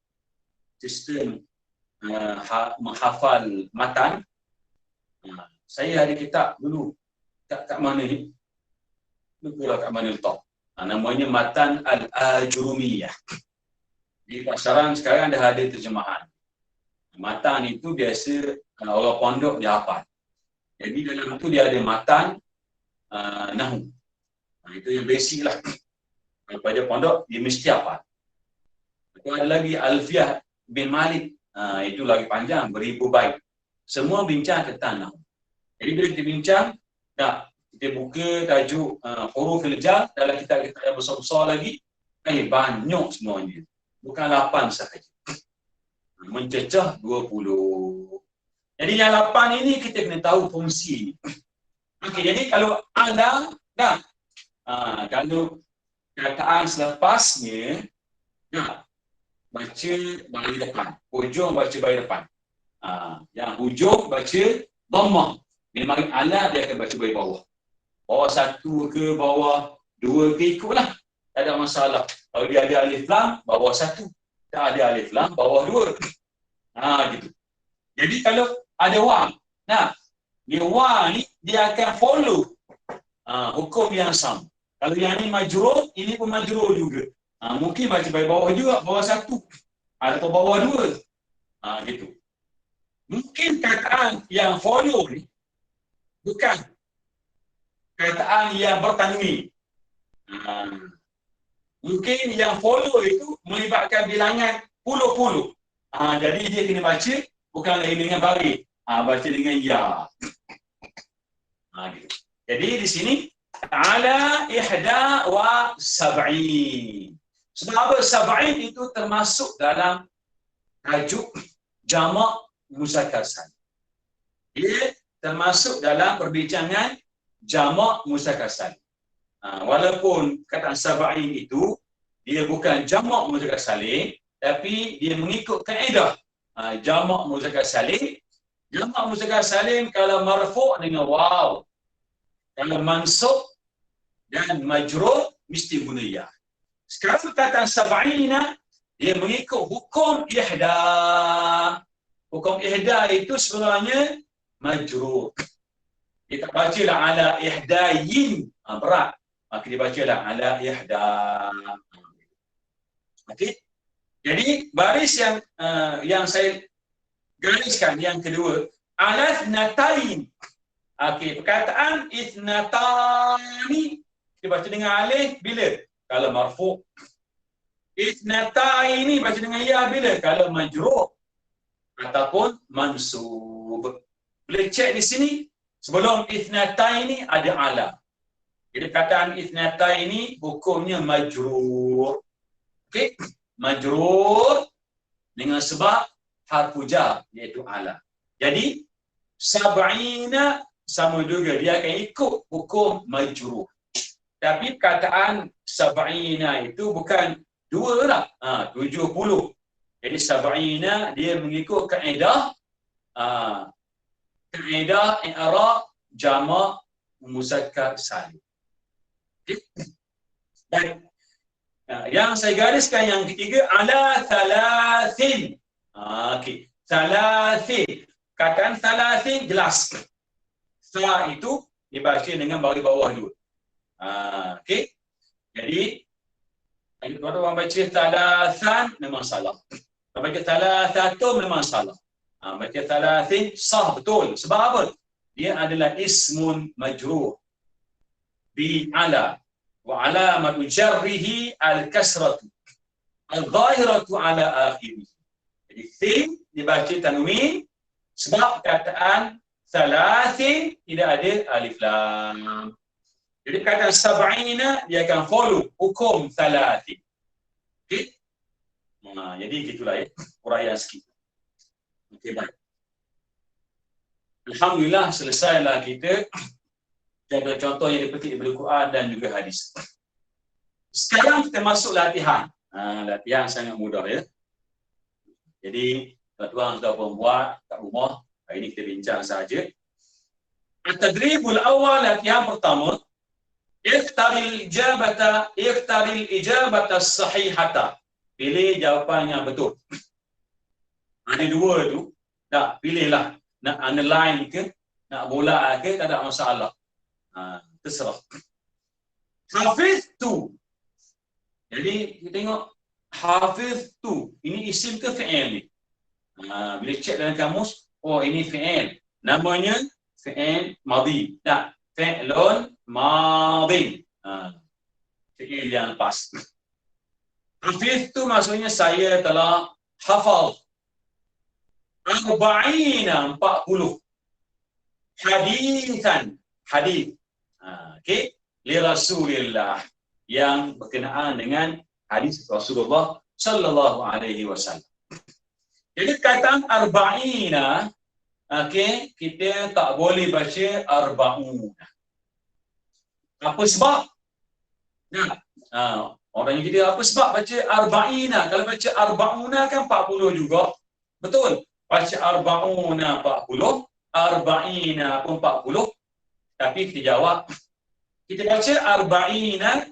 sistem menghafal matan, saya ada kitab dulu. Kat mana ni? Lupa kat mana letak. Namanya Matan Al-Ajurumiyah. Di pasaran sekarang dah ada terjemahan. Matan itu biasa orang pondok dia hafal. Jadi dalam tu dia ada matan nahwu. Itu yang basic lah. Daripada pondok dia mesti hafal. Lepas ada lagi Alfiah bin Malik. Itu lagi panjang, beribu bait. Semua bincang tentang nahwu. Jadi bila kita bincang, kita buka tajuk hurufil jar dalam kitab-kitab yang besar-besar lagi, banyak semuanya. Bukan 8 sahaja. Mencecah 20. Jadi yang 8 ini kita kena tahu fungsi ini. Okey, jadi kalau ada kalau kataan selepasnya baca baris depan. Hujung baca baris depan. Yang hujung baca dhammah. Bila mari ala dia akan baca baris bawah. Bawah 1 ke bawah 2 ke ikutlah. Tak ada masalah. Kalau dia ada alif lam bawah 1. Tak ada alif lam bawah 2. Gitu. Jadi kalau ada wa, dia wa ni dia akan follow hukum yang sama. Kalau yang ni majrur, ini pun majrur juga. Mungkin baca baris bawah juga, bawah 1 atau bawah 2. Gitu. Mungkin kataan yang follow ni bukan kataan yang bertanwin. Mungkin yang follow itu melibatkan bilangan puluh-puluh. Jadi dia kena baca bukan lagi dengan baris. Baca dengan ya. Gitu. Jadi di sini ala ihda wa sab'in. Sebab apa? Sab'in itu termasuk dalam tajuk jamak muzakkar salim. Dia termasuk dalam perbincangan jamak muzakkar salim. Walaupun kataan sab'in itu dia bukan jamak muzakkar salim, tapi dia mengikut kaedah jamak muzakkar salim. Jamak muzakkar salim kalau marfu' dengan waw, kalau mansub dan majrur mesti guna ya. Sekarang kataan sab'ina dia mengikut hukum ihda. Hukum ihda itu sebenarnya majrur. Kita bacalah ala ihdayin, berat. Maka dia bacalah ala ihda. Okey. Jadi baris yang saya gariskan yang kedua, ala ithnatain. Okey, perkataan ithnatani dibaca dengan alif bila? Kalau marfu'. Ithnataini baca dengan ya bila? Kalau majrur ataupun mansub. Boleh cek di sini sebelum ithnataini ada ala. Jadi perkataan ithnataini hukumnya majrur. Okey, majrur dengan sebab harfu jar iaitu ala. Jadi sab'ina sama juga dia akan ikut hukum majrur. Tapi perkataan sab'ina itu bukan 2 lah, 70. Jadi sab'ina dia mengikut kaedah i'rab jamak muzakkar salim. Okay. Dan yang saya gariskan yang ketiga ala thalathin. Okey, thalathin. Kataan thalathin jelas. Sa itu dibaca dengan baris bawah dua. Okey. Jadi kalau orang baca thalathan memang salah. Kalau baca thalathatun memang salah. Baca thalathin sah betul. Sebab apa? Dia adalah ismun majrur bi ala wa alamatu jarrihi al-kasratu al-zahiratu ala akhirih. Jadi thin dibaca tanwin sebab kataan thalathin tidak ada alif lam. Jadi perkataan sab'ina dia akan follow hukum thalathin. Okey? Jadi gitulah ya, uraian sikit. Okey, baik. Alhamdulillah selesailah kita contoh yang dipetik daripada Quran dan juga hadis. Sekarang kita masuk latihan. Latihan sangat mudah ya. Jadi tuan-tuan sudah membuat kat rumah. Hari ini kita bincang saja. At-tadribul awal, latihan pertama. Ikhtaril ijabata sahihata. Pilih jawapan yang betul. Ada dua tu. Tak, pilihlah. Nak underline ke, nak bola ke, tak ada masalah. Terserah. Hafiztu. Jadi kita tengok hafiztu. Ini isim ke fi'il ni? Bila cek dalam kamus, oh ini fi'il. Namanya fi'il madhi. Tak, fi'lun madhi. Fi'il yang lepas. Hafiztu maksudnya saya telah hafal. Arba'ina 40. Hadithan. Hadith. Okey, li Rasulillah yang berkenaan dengan hadis Rasulullah sallallahu alaihi wasallam. Jadi kataan arba'ina, okey, kita tak boleh baca arba'una. Apa sebab? Orang yang kita apa sebab baca arba'ina? Kalau baca arba'una kan 40 juga. Betul. Baca arba'una 40, arba'ina pun 40. Tapi kita jawab, kita baca arba'ina,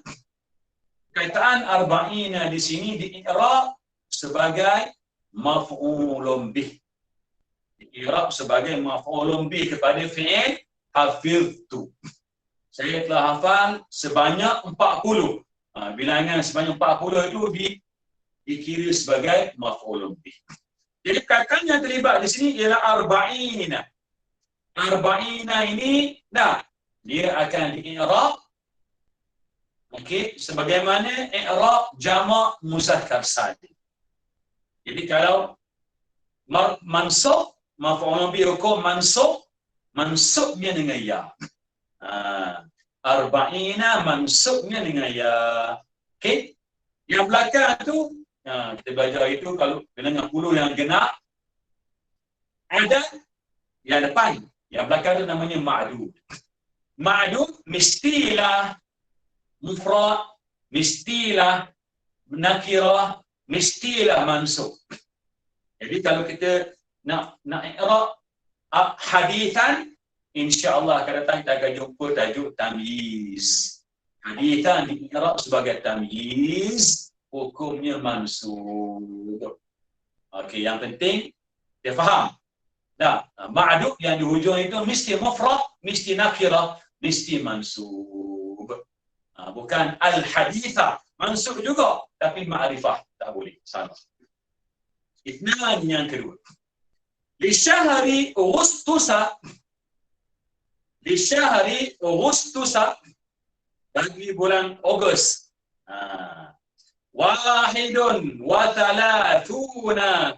kataan arba'ina di sini di-i'rab sebagai maf'ulun bih. Di-i'rab sebagai maf'ulun bih kepada fi'il hafiztu. Saya telah hafal sebanyak 40. Bilangan sebanyak 40 itu dikira sebagai maf'ulun bih. Jadi kataan yang terlibat di sini ialah arba'ina. Arba'ina ini dia akan di-i'rab okey sebagaimana i'rab jamak muzakkar salim. Jadi kalau mansub maf'ul bih hukum mansubnya dengan ya. Arba'ina mansubnya dengan ya. Okey. Yang belakang tu kita belajar itu kalau dengan huruf yang genap ada yang depan, yang belakang tu namanya ma'dud. Ma'dud mestilah mufrad, mestilah nakirah, mestilah mansub. Jadi kalau kita nak i'rab hadithan, insya-Allah akan datang kita akan jumpa tajuk tamyiz. Hadithan di-i'rab sebagai tamyiz, hukumnya mansub. Okey, yang penting dia faham. Ma'dud yang di hujung itu mesti mufrad, mesti nakirah, mesti mansub. Bukan al-haditha, mansub juga tapi ma'rifah tak boleh, salah. Itnan yang kedua. Li syahri Agustus bagi bulan Ogos. Wahidun wa thalathuna.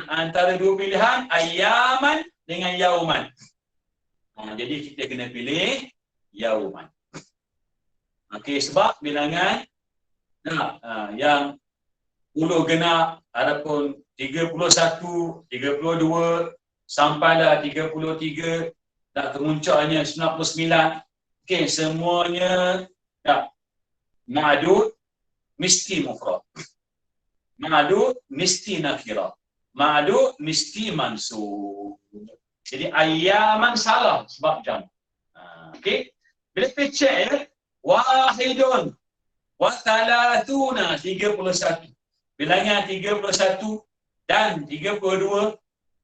Antara dua pilihan ayyaman dengan yauman. Jadi kita kena pilih yauman. Okey, sebab bilangan yang 10 genap adapun 31, 32 sampailah 33 dan kemuncaknya 99. Okey, semuanya ma'dud mesti mufrad. Ma'dud mesti nakirah. Ma'dud mesti mansub. Jadi ayyaman salah sebab jam. Okey. Bila kita check wahidun wa thalathuna 31. Bilangan 31 dan 32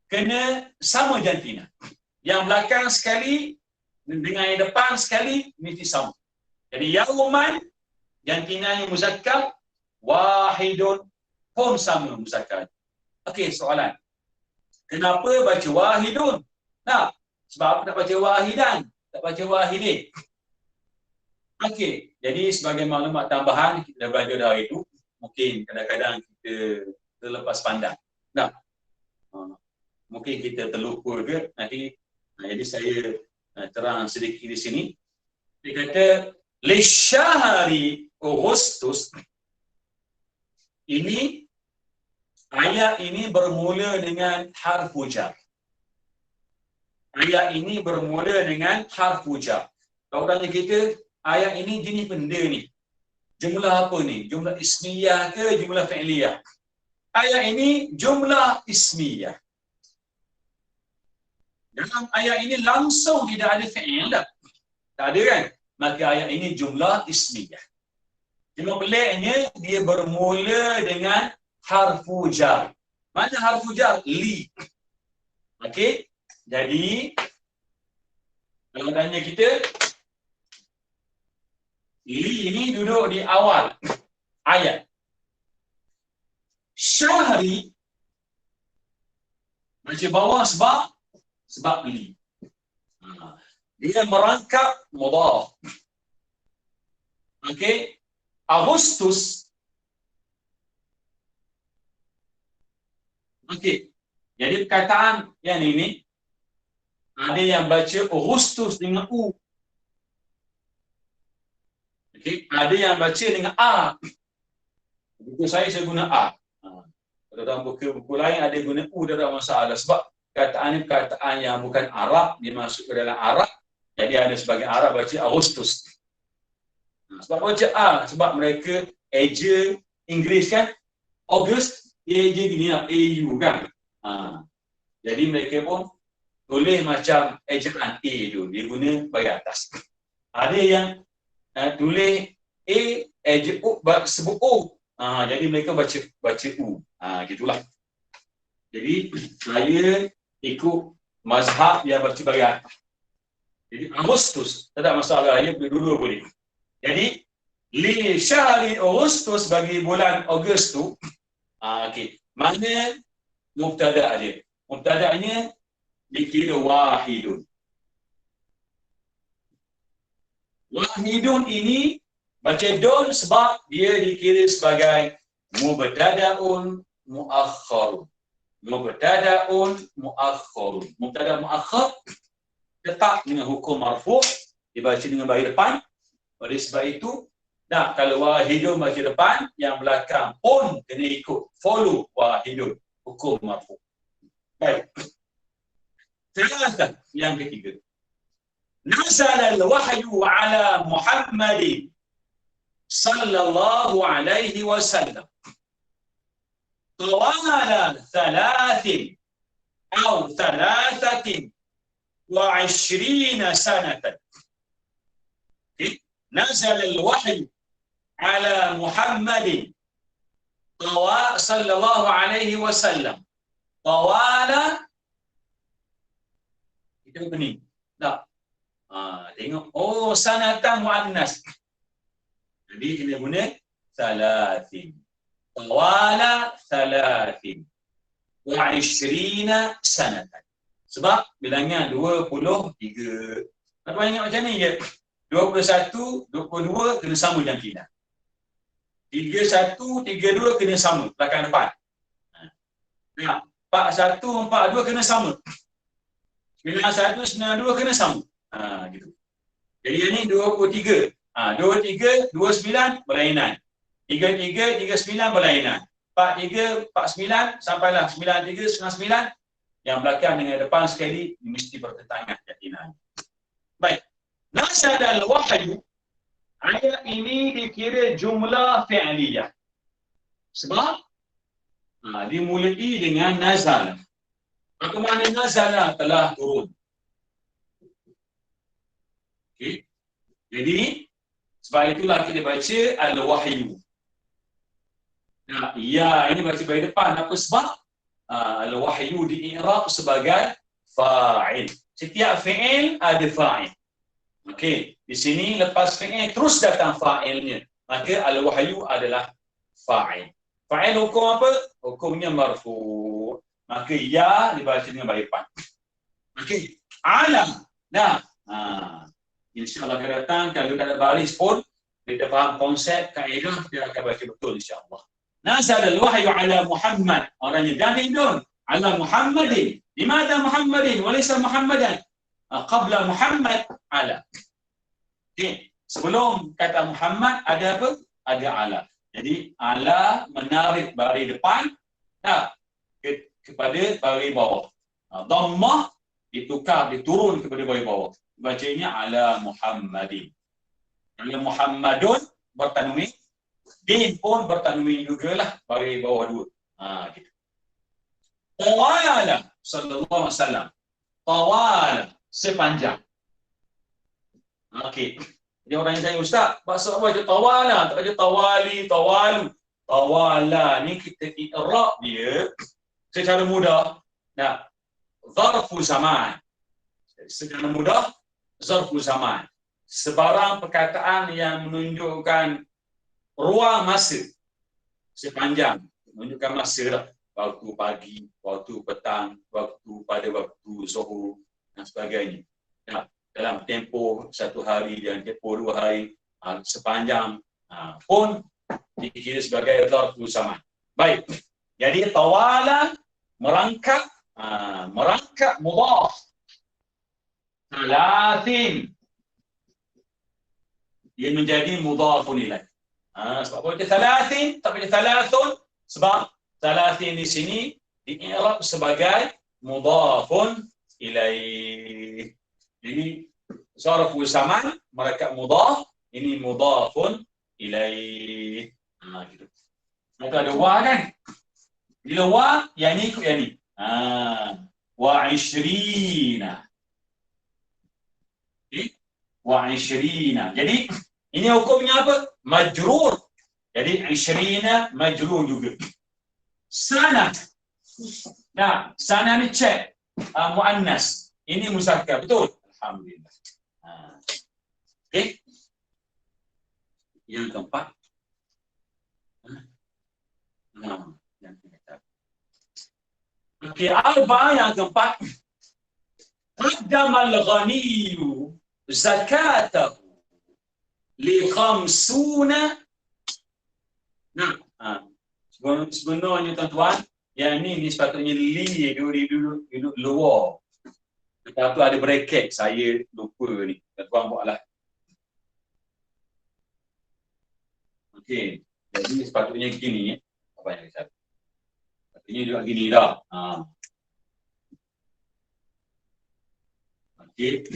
kena sama jantina. Yang belakang sekali dengan yang depan sekali mesti sama. Jadi yauman jantinanya muzakkar, wahidun pun sama muzakkar. Okey, soalan. Kenapa baca wahidun? Sebab apa tak baca wahidan? Tak baca wahidin? Okey, jadi sebagai maklumat tambahan kita dah belajar dah itu. Mungkin kadang-kadang kita terlepas pandang. Mungkin kita terlupa ke nanti. Jadi saya terang sedikit di sini. Dia kata lisyahri Agustus. Ini ayat ini bermula dengan harfu jar. Ayat ini bermula dengan harfu jar. Kalau tanya kita, ayat ini jenis benda ni. Jumlah apa ni? Jumlah ismiyah ke jumlah fi'liyah? Ayat ini jumlah ismiyah. Dalam ayat ini langsung tidak ada fi'il dah. Tak ada kan? Maka ayat ini jumlah ismiyah. Cuma peliknya dia bermula dengan harfu jar. Mana harfu jar? Li. Okey? Jadi kalau tanya kita, li ini duduk di awal ayat. Syahri macam bawah sebab li. Dia merangkap mudhaf. Okey? Agustus. Okey. Jadi perkataan yang ini ada yang baca Agustus dengan U. Okey, ada yang baca dengan A. Buku saya guna A. Kalau dalam buku lain ada guna U, tak ada masalah sebab perkataan ini perkataan yang bukan Arab, dia masuk ke dalam Arab. Jadi ada sebagian Arab baca Agustus. Sebab baca A, sebab mereka eja Inggeris kan, August, eja gini lah, AU kan. Jadi mereka pun tulis macam ejaan A tu, dia guna bagi atas. Ada yang tulis A, eja U, sebut O. Jadi mereka baca U. Gitulah. Jadi saya ikut mazhab yang baca bagi atas. Jadi Agustus, tak ada masalah, dia dua-dua boleh. Jadi li syahri Agustus bagi bulan Ogos tu, okey. Mana mubtada dia? Mubtada'nya dikira wahidun. Wahidun ini baca don sebab dia dikira sebagai mubtada'un muakhkharun. Mubtada'un muakhkharun. Mubtada' muakhkhar tetap dengan hukum marfu', dibaca dengan baris depan. Oleh sebab itu, kalau wahidun baca depan, yang belakang pun kena ikut follow wahidun, hukum marfu'. Baik. Teruskan yang ketiga. Nazala al-wahyu ala Muhammadin sallallahu alaihi wasallam طوال 23 سنة. نزل الوحي على محمد صلى الله عليه وسلم طوال itu bening. Tak. Tengok. Oh, sanatan muannas. Jadi kena guna salatin. Tawala salatin. Wa 20 sanatan. Sebab bilangan 23. Apa ingat macam ni je? 21, 22 kena sama jangkitan. 31, 32 kena sama belakang depan. 41, 42 kena sama. 91, 92 kena sama. Gitu. Jadi yang ni 23. 23, 29 berlainan. 33, 39 berlainan. 43, 49 sampailah 93, 99. Yang belakang dengan depan sekali mesti bertentangan jangkitan. Baik. Nazala al-wahyu, ayat ini dikira jumlah fi'liyah. Sebab dimulai dengan nazala. Apa makna nazala? Telah turun. Okey. Jadi sebab itulah kita baca al-wahyu. Ya, ini baca bahagian depan. Apa sebab? Al-wahyu di-i'rab sebagai fa'il. Setiap fi'il ada fa'il. Okey, di sini lepas fi'il terus datang fa'ilnya. Maka al-wahyu adalah fa'il. Fa'il hukum apa? Hukumnya marfu'. Maka ya dibaca dengan baris depan. Okey, alam. InsyaAllah akan datang, kalau tak ada baris pun kita faham konsep, kaedah, kita akan baca betul insyaAllah. Nazal al-wahyu ala Muhammad. Orangnya ganti dun. Ala Muhammadin. Dimana Muhammadin? Walaysa Muhammadan. Qabla Muhammad ala. Okay. Sebelum kata Muhammad ada apa? Ada ala. Jadi ala menarik baris depan kepada baris bawah. Dhammah ditukar, diturun kepada baris bawah. Bacanya ala Muhammadin. Ala Muhammadun bertanwin. Din pun bertanwin jugalah baris bawah dua. Gitu. Tawala sallallahu alaihi wasallam. Tawala sepanjang. Okey. Dia orang yang tanya, Ustaz, maksud apa je tawala? Tak ada tawali, tawalu. Tawala ni kita i'rab dia secara mudah. Zarfu zaman. Secara mudah, zarfu zaman. Sebarang perkataan yang menunjukkan ruang masa sepanjang, menunjukkan masa lah. Waktu pagi, waktu petang, pada waktu zuhur dan sebagainya. Dalam tempoh satu hari dan tempoh 2 hari, sepanjang pun dikira sebagai zarfu zaman. Baik. Jadi tawala merangkak mudhaf. Salatin dia menjadi mudhafun ilaih. Sebab apa dia salatin, tak boleh salasun, sebab salatin di sini di-i'rab sebagai mudhafun ilaih. Jadi zarfu zaman merangkak mudhaf, ini mudhafun ilaih. Gitu. Maka ada wa kan? Bila wa, yang ni ikut yang ni. Wa 20. Wa 20. Jadi ini hukumnya apa? Majrur. Jadi 20 majrur juga. Sana. Sana ni cek muannas. Ini muzakkar, betul? Alhamdulillah. Okey. Yang keempat. Okey, arba'ah yang keempat. Qaddama al-ghaniyyu zakatahu li khamsuna. Nah, sebenarnya tuan-tuan, yang ni sepatutnya li duduk luar. Tapi ada bracket, saya lupa ni. Tuan-tuan buatlah. Okey, jadi sepatutnya gini ya. Apa yang saya? Sepatutnya juga gini dah. Okey.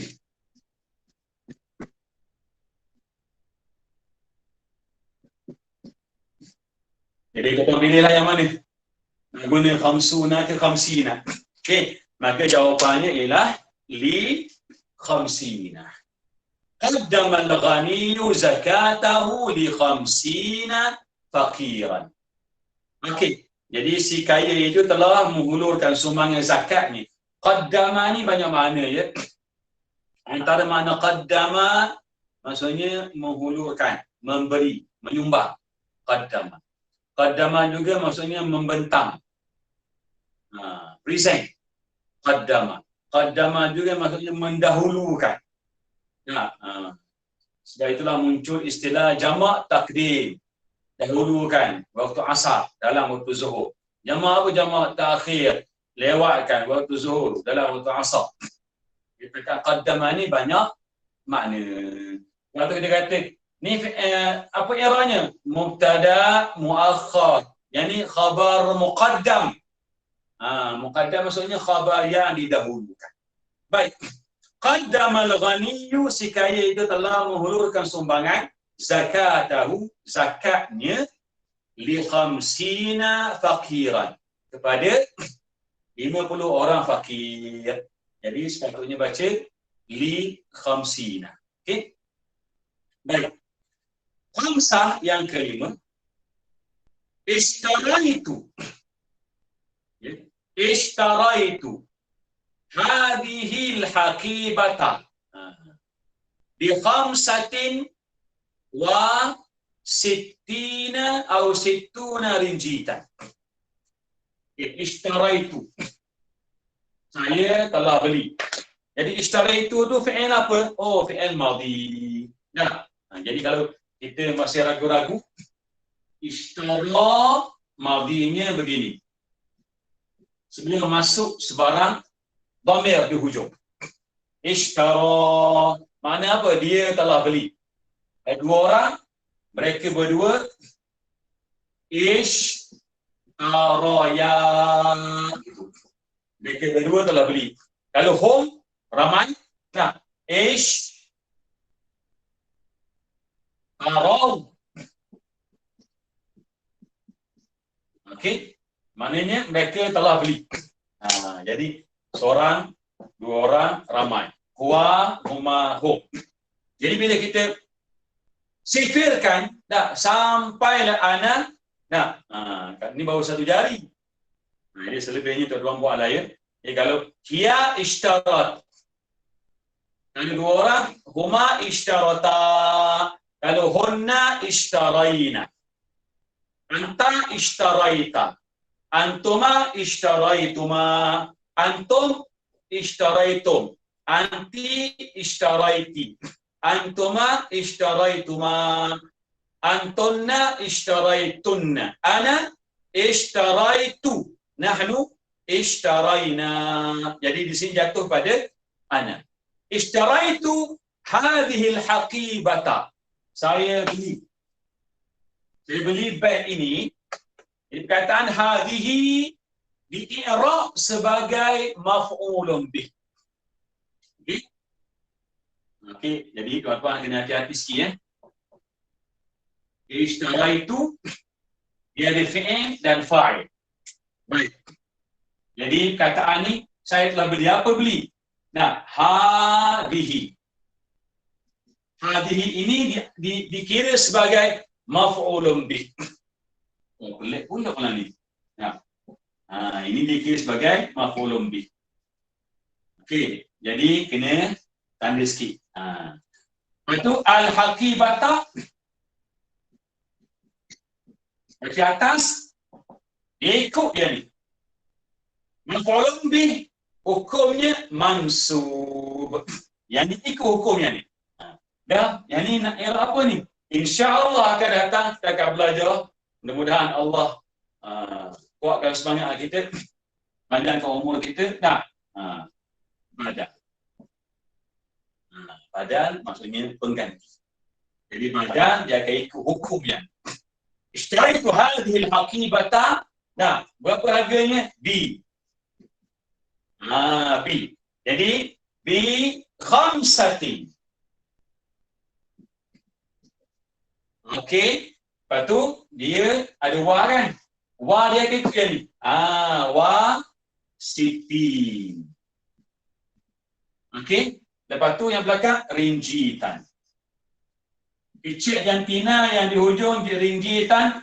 Jadi kita pilihlah yang mana? Nak guna khamsuna ke khamsina. Okey, maka jawapannya ialah li khamsina. Qaddama al-ghaniyyu zakatahu li khamsina faqiran. Okey, jadi si kaya itu telah menghulurkan sumbangan zakat ni. Qaddama ni banyak makna ya. Antara makna qaddama maksudnya menghulurkan, memberi, menyumbang. Qaddama. Qaddama juga maksudnya membentang. Present. Qaddama. Qaddama juga maksudnya mendahulukan. Sebab itulah muncul istilah jamak takdim. Dahulukan waktu asar dalam waktu zuhur. Jamak apa? Jamak takhir. Lewatkan waktu zuhur dalam waktu asar. Kita kata qaddama ni banyak makna. Waktu kita kata ni apa eranya? Mubtada muakhar. Yani khabar muqaddam. Muqaddam maksudnya khabar yang didahulukan. Baik. Qaddama al-ghaniyyu, si kaya itu telah menghulurkan sumbangan zakatahu, zakatnya li khamsina faqiran, kepada 50 orang fakir. Jadi sepatutnya baca li khamsina. Okey. Baik. Khamsah yang kelima, ishtaraitu. Ishtaraitu hadhil haqibata bi khamsatin wa sittina atau sittuna rinjitan. Ishtaraitu, saya telah beli. Jadi ishtaraitu tu fi'il apa? Oh, fi'il madhi. Nah, jadi kalau kita masih ragu-ragu, ishtara madhinya begini. Sebelum masuk sebarang dhamir di hujung. Ishtara, makna apa? Dia telah beli. Dua orang, mereka berdua ishtaraya, gitu. Mereka berdua telah beli. Kalau hum ramai, nah, ishtarau. Okey, maknanya mereka telah beli. Jadi seorang, dua orang, ramai. Huwa, huma, hum. Jadi bila kita sifirkan, dah sampailah ana, nah, ni baru satu jari. Jadi selebihnya tuan-tuan buatlah ya. Jadi kalau hiya ishtarat, kalau dua orang, huma ishtarata. Kalau hunna ishtaraina. Anta ishtaraita. Antuma ishtaraituma. Antum ishtaraitum. Anti ishtaraiti. Antuma ishtaraituma. Antunna ishtaraitunna. Ana ishtaraitu. Nahnu ishtaraina. Jadi di sini jatuh pada ana. Ishtaraitu hadhil haqibata. Saya beli. Saya beli beg ini. Perkataan hadhihi di-i'rab sebagai maf'ulun bih. Okey. Okey, jadi tuan-tuan kena hati-hati sikit ya. Ishtaraitu dia ada fi'il dan fa'il. Baik. Jadi perkataan ni saya telah beli. Apa beli? Nah, hadhihi. Hadhihi ini dikira sebagai maf'ulun bih. Oh, pelik pula kalau ni. Nah. Ini dikira sebagai maf'ulun bih. Okey, jadi kena tanda sikit. Lepas tu al-haqibata di atas dia ikut dia ni. Maf'ulun bih hukumnya mansub. Yang ni ikut hukumnya ni. Dah, yang ni nak era apa ni? InsyaAllah akan datang, kita akan belajar. Mudah-mudahan Allah kuatkan semangat kita, panjangkan umur kita. Nah, badan. Badan maksudnya pengganti. Jadi badan dia akan ikut hukum yang ishtaritu hadhil haqibata. Nah, berapa harganya? B. B. Jadi B khamsatin. Okey, lepas tu dia ada wa kan? Wa dia ikut yang ni. Wa siti. Okey, lepas tu yang belakang rinjitan. Icik jantina yang di hujung di rinjitan,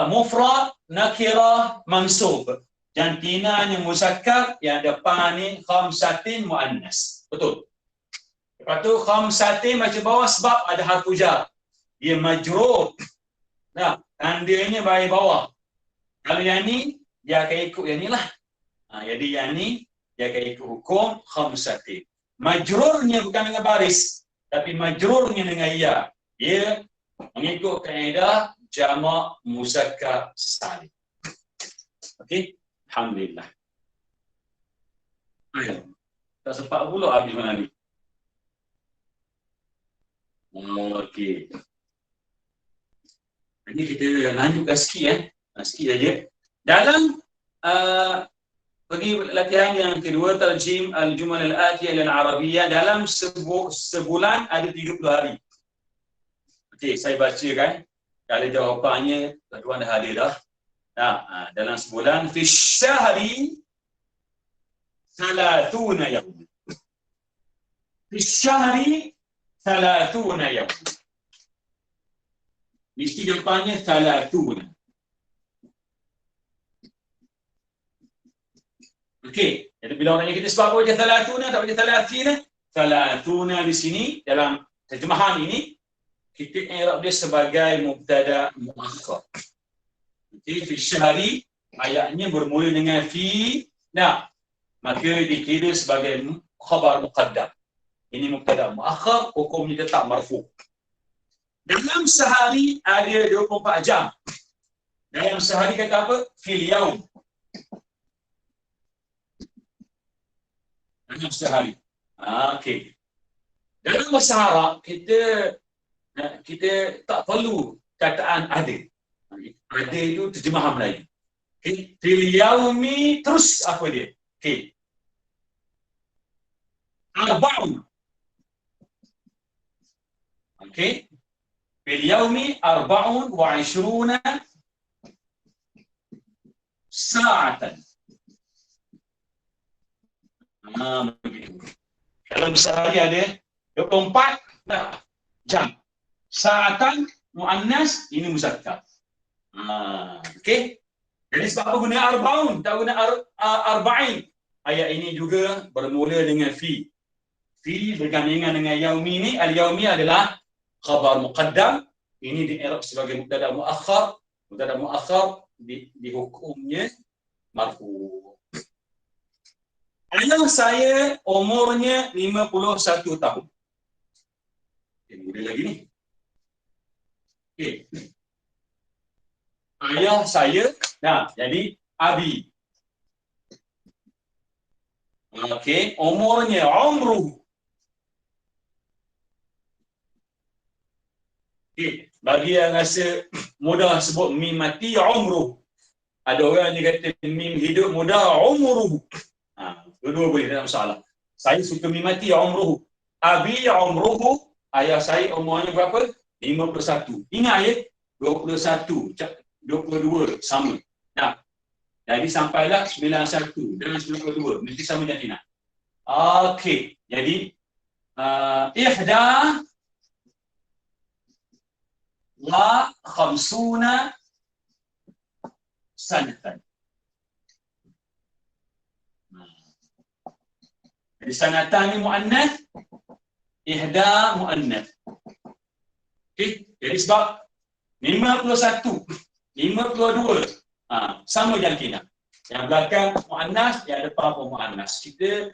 mufrad, nakirah, mansub. Jantina yang muzakkar, yang depan ni khamsatin muannas. Betul. Lepas tu khamsatin macam bawah sebab ada harfu jar. Dia majrur. Nah, tandanya bahagian bawah. Kalau yang ni, dia akan ikut yang ni lah. Jadi yang ni, dia akan ikut hukum khamsatin. Majrurnya bukan dengan baris, tapi majrurnya dengan ya. Dia mengikut kaedah jamak muzakkar salim. Okey? Alhamdulillah. Tak sempat pula habis mana ni. Okey. Ini kita lanjutkan sikit sikit saja. Dalam pergi latihan yang kedua, tarjim al-jumal al-atiyah al-arabiyyah, dalam sebulan ada 30 hari. Okey, saya bacakan. Kalau jawapannya tuan dah hadir dah. Dalam sebulan fi syahri 30 yaum. Fi syahri 30 yaum. Mesti jawapannya 30. Okey, jadi bila orang kita sebab apa je 30 tak baca 30. 30 di sini dalam terjemahan ini kita i'rab dia sebagai mubtada muakhkhar. Okey, fi syahri ayatnya bermula dengan fi, maka dikira sebagai khabar muqaddam. Ini mubtada muakhkhar, hukumnya tetap marfu'. Dalam sehari ada 24 jam. Dalam sehari kata apa? Fil yaum. Dalam sehari. Okey. Dalam bahasa Arab kita tak perlu kataan ada. Ada itu terjemahan Melayu. Okey. Fil yaumi terus apa dia? Okey. Arba'un. Okey. Fil yaumi 24 sa'atan. Dalam sehari ada 24 jam. Sa'atan muannas, ini muzakkar. Okey. Jadi sebab apa guna arba'un, tak guna arba'in. Ayat ini juga bermula dengan fi. Fi bergandengan dengan yaumi ni. Al-yaumi adalah khabar muqaddam. Ini di-i'rab sebagai mubtada muakhkhar. Mubtada muakhkhar di hukumnya marfu'. Ayah saya umurnya 51 tahun. Muda lagi ni. Okey. Ayah saya, jadi Abi. Okey, umurnya umruh. Okey, bagi yang rasa mudah sebut mim mati umruh. Ada orang yang kata mim hidup mudah umruh. Dua-dua boleh, tak masalah. Saya suka mim mati umruh. Abi umruh, ayah saya umurnya berapa? 51. Ingat ya, 21, 22 sama. Jadi sampailah 91 dan 92 mesti sama jantina. Okey, jadi ihda wa khamsuna sanatan. Jadi sanatan ni muannas, ihda muannas. Okey, jadi sebab 51, 52 sama jantina. Yang belakang muannas, yang depan pun muannas. Kita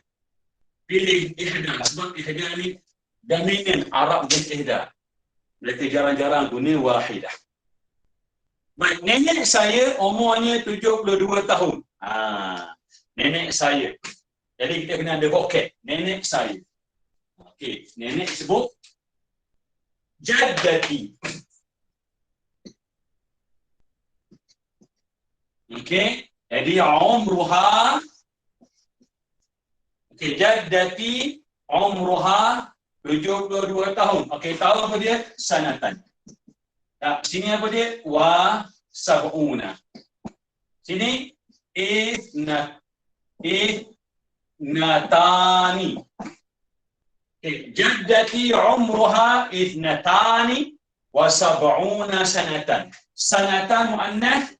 pilih ihda sebab ihda ni dominan Arab dan ihda. Mereka jarang-jarang guna wahidah. Baik, nenek saya umurnya 72 tahun. Nenek saya. Jadi kita kena ada vocab. Nenek saya. Okey, nenek sebut jaddati. Okey, jadi umruha. Okey, jaddati umruha 72 tahun. Okey, tahu apa dia? Sanatan. Sini apa dia? Wa sab'una. Sini ithnatani. Jaddati umruha ithnatani wa sab'una sanatan. Sanatan muannath,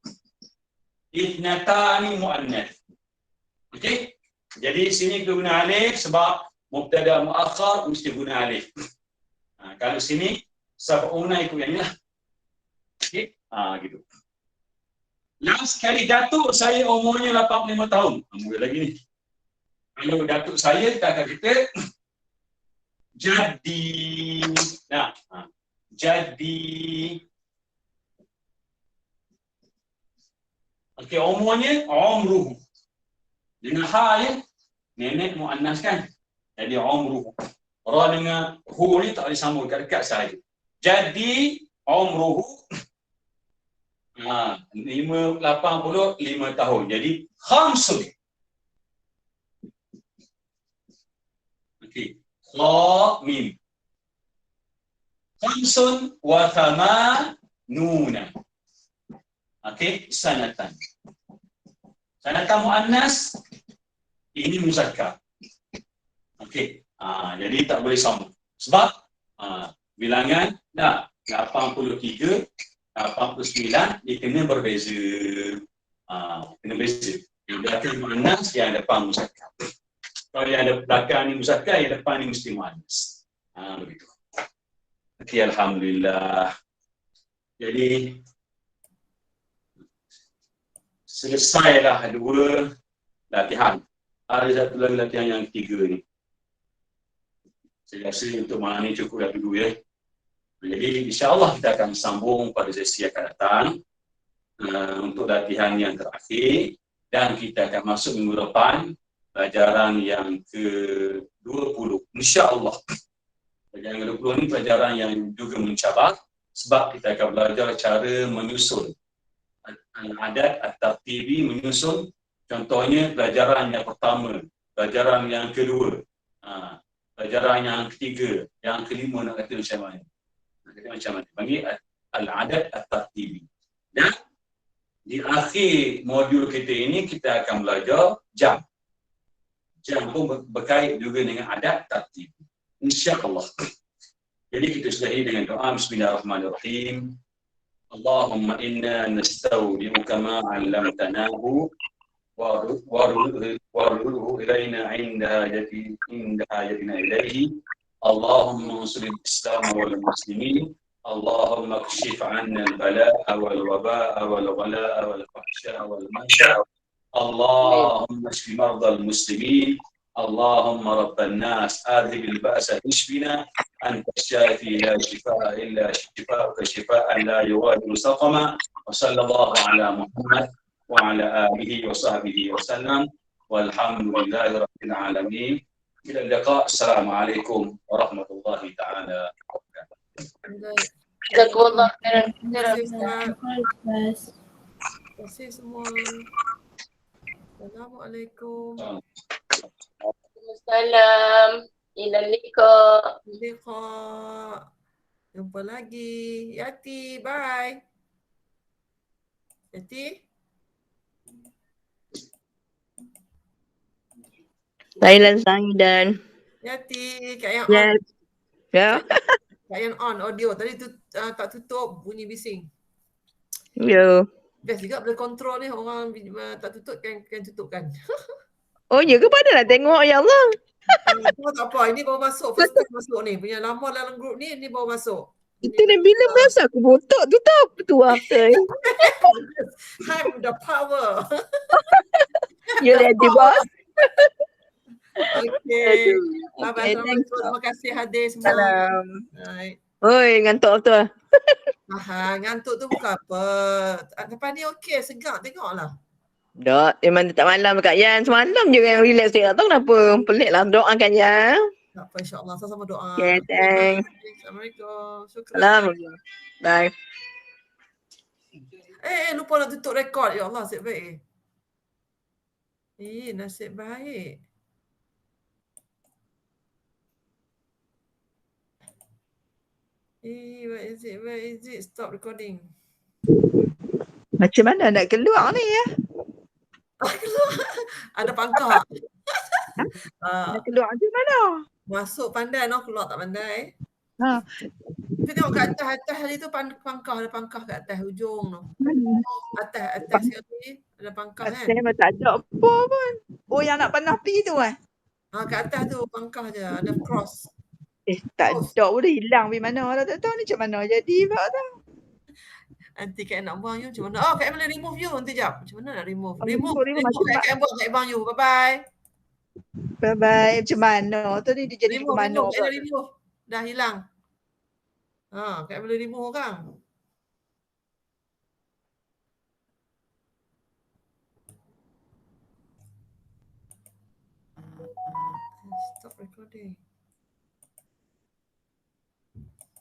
ithnatani muannath. Okey? Jadi sini kita guna alif sebab mubtada muakhar mesti guna alif. Kalau sini sab'una ikut yang ni lah. Okey? Gitu. Last kali datuk saya umurnya 85 tahun. Mula lagi ni. Kalau datuk saya kita akan kata jadi. Jadi. Okey, umurnya umruhu. Dengan ha ya, nenek muannas kan. Jadi umruhu. Ra dengan hu ni tak boleh sambung dekat saja. Jadi umruhu 85 tahun. Jadi khamsun. Okey. Kha mim. Khamsun wa thamanuna. Okey, sanatan. Sanatan muannas, ini muzakkar. Okey. Jadi tak boleh sama. Sebab bilangan 83, 89 dia kena berbeza. Kena beza. Yang belakang muannas, yang depan muzakkar. Kalau yang ada belakang ni muzakkar, yang depan ni mesti muannas. Begitu. Okey, alhamdulillah. Jadi selesailah 2 latihan. Ada satu lagi latihan yang 3 ni. Saya rasa untuk malam ni cukup dah dulu ya. Jadi insya-Allah kita akan sambung pada sesi akan datang untuk latihan yang terakhir dan kita akan masuk minggu depan pelajaran yang ke-20. Insya-Allah. Pelajaran yang ke-20 ni pelajaran yang juga mencabar sebab kita akan belajar cara menyusun adat at-tartibi, menyusun. Contohnya pelajaran yang pertama, pelajaran yang kedua, pelajaran yang ketiga, yang kelima nak kata macam mana? Nak kata macam mana? Panggil al-adat at-tartibi. Dan di akhir modul kita ini kita akan belajar jam. Jam pun berkait juga dengan adat tartibi. InsyaAllah. Jadi kita sudahi dengan doa Bismillahirrahmanirrahim. Allahumma inna nastaudi'uka ma 'allamtanahu warudhu ilayna 'inda hajatina ilayhi. Allahumma ansur al-Islam wal muslimin. Allahumma kshif 'anna al-bala'a wal waba'a wal ghala'a wal fahsya'a wal mansha'a. Allahumma shfi marda al-muslimin. اللهم رب الناس اذهب البأس اشفنا انت الشافي لا شفاء الا شفاءك شفاء لا يغادر سقما وصلى الله على محمد وعلى اله وصحبه وسلم والحمد لله رب العالمين. الى اللقاء. السلام عليكم ورحمه الله تعالى وبركاته. Jazakallah khairan. Terima kasih semua. Assalamualaikum. Waalaikumsalam. Ila liqa. Jumpa lagi. Yati, bye. Yati. Thailand Sangidan. Yati, Kak Yang on. Yes. Ya. Kak Yang on audio. Tadi tu tak tutup bunyi bising. Ya. Best juga boleh kontrol ni orang tak tutup kan tutup kan. Oh ya ke pada nak tengok ya Allah. Tak apa, ini baru masuk. First time masuk ni. Punya lama dalam grup ni baru masuk. Itu ni bila biasa aku botak tutup tu after. Have the power. You ready boss? Okey. Bye-bye. Okay, thanks. Assalamualaikum. Terima kasih hadir semua. Salam. Baik. Oi, ngantuk betul. Ngantuk tu bukan apa. Lepas ni okey, segar tengoklah. Tak, memang tak malam Kak Yan. Semalam je yang relax dia. Tak tahu kenapa. Pelik lah. Doakan ya. Tak apa, insyaAllah. Sama-sama doa. Okay, thanks. Assalamualaikum. Syukran. Salam. Bye. Lupa nak tutup rekod. Ya Allah, nasib baik. Nasib baik. Where is it? Stop recording. Macam mana nak keluar ni ya? Ada pangkah. Nak keluar macam mana? Masuk pandai, keluar tak pandai. Ha. Kita tengok kat atas tadi tu pangkah, ada pangkah kat atas hujung tu. Atas ni ada pangkah kan. Saya tak ada apa pun. Oh, yang nak panah pi tu kan? Kat atas tu pangkah je, ada cross. Tak ada pun dah hilang pergi mana lah. Tak tahu ni macam mana jadi pula tu. Nanti Kak nak buang you macam mana? Kak boleh remove you nanti jap. Macam mana nak remove? Remove Kak buang you. Bye-bye. Bye-bye. Macam mana? Tu ni dia jadi ke mana? Remove. Dah hilang. Kak boleh remove kan? Stop recording.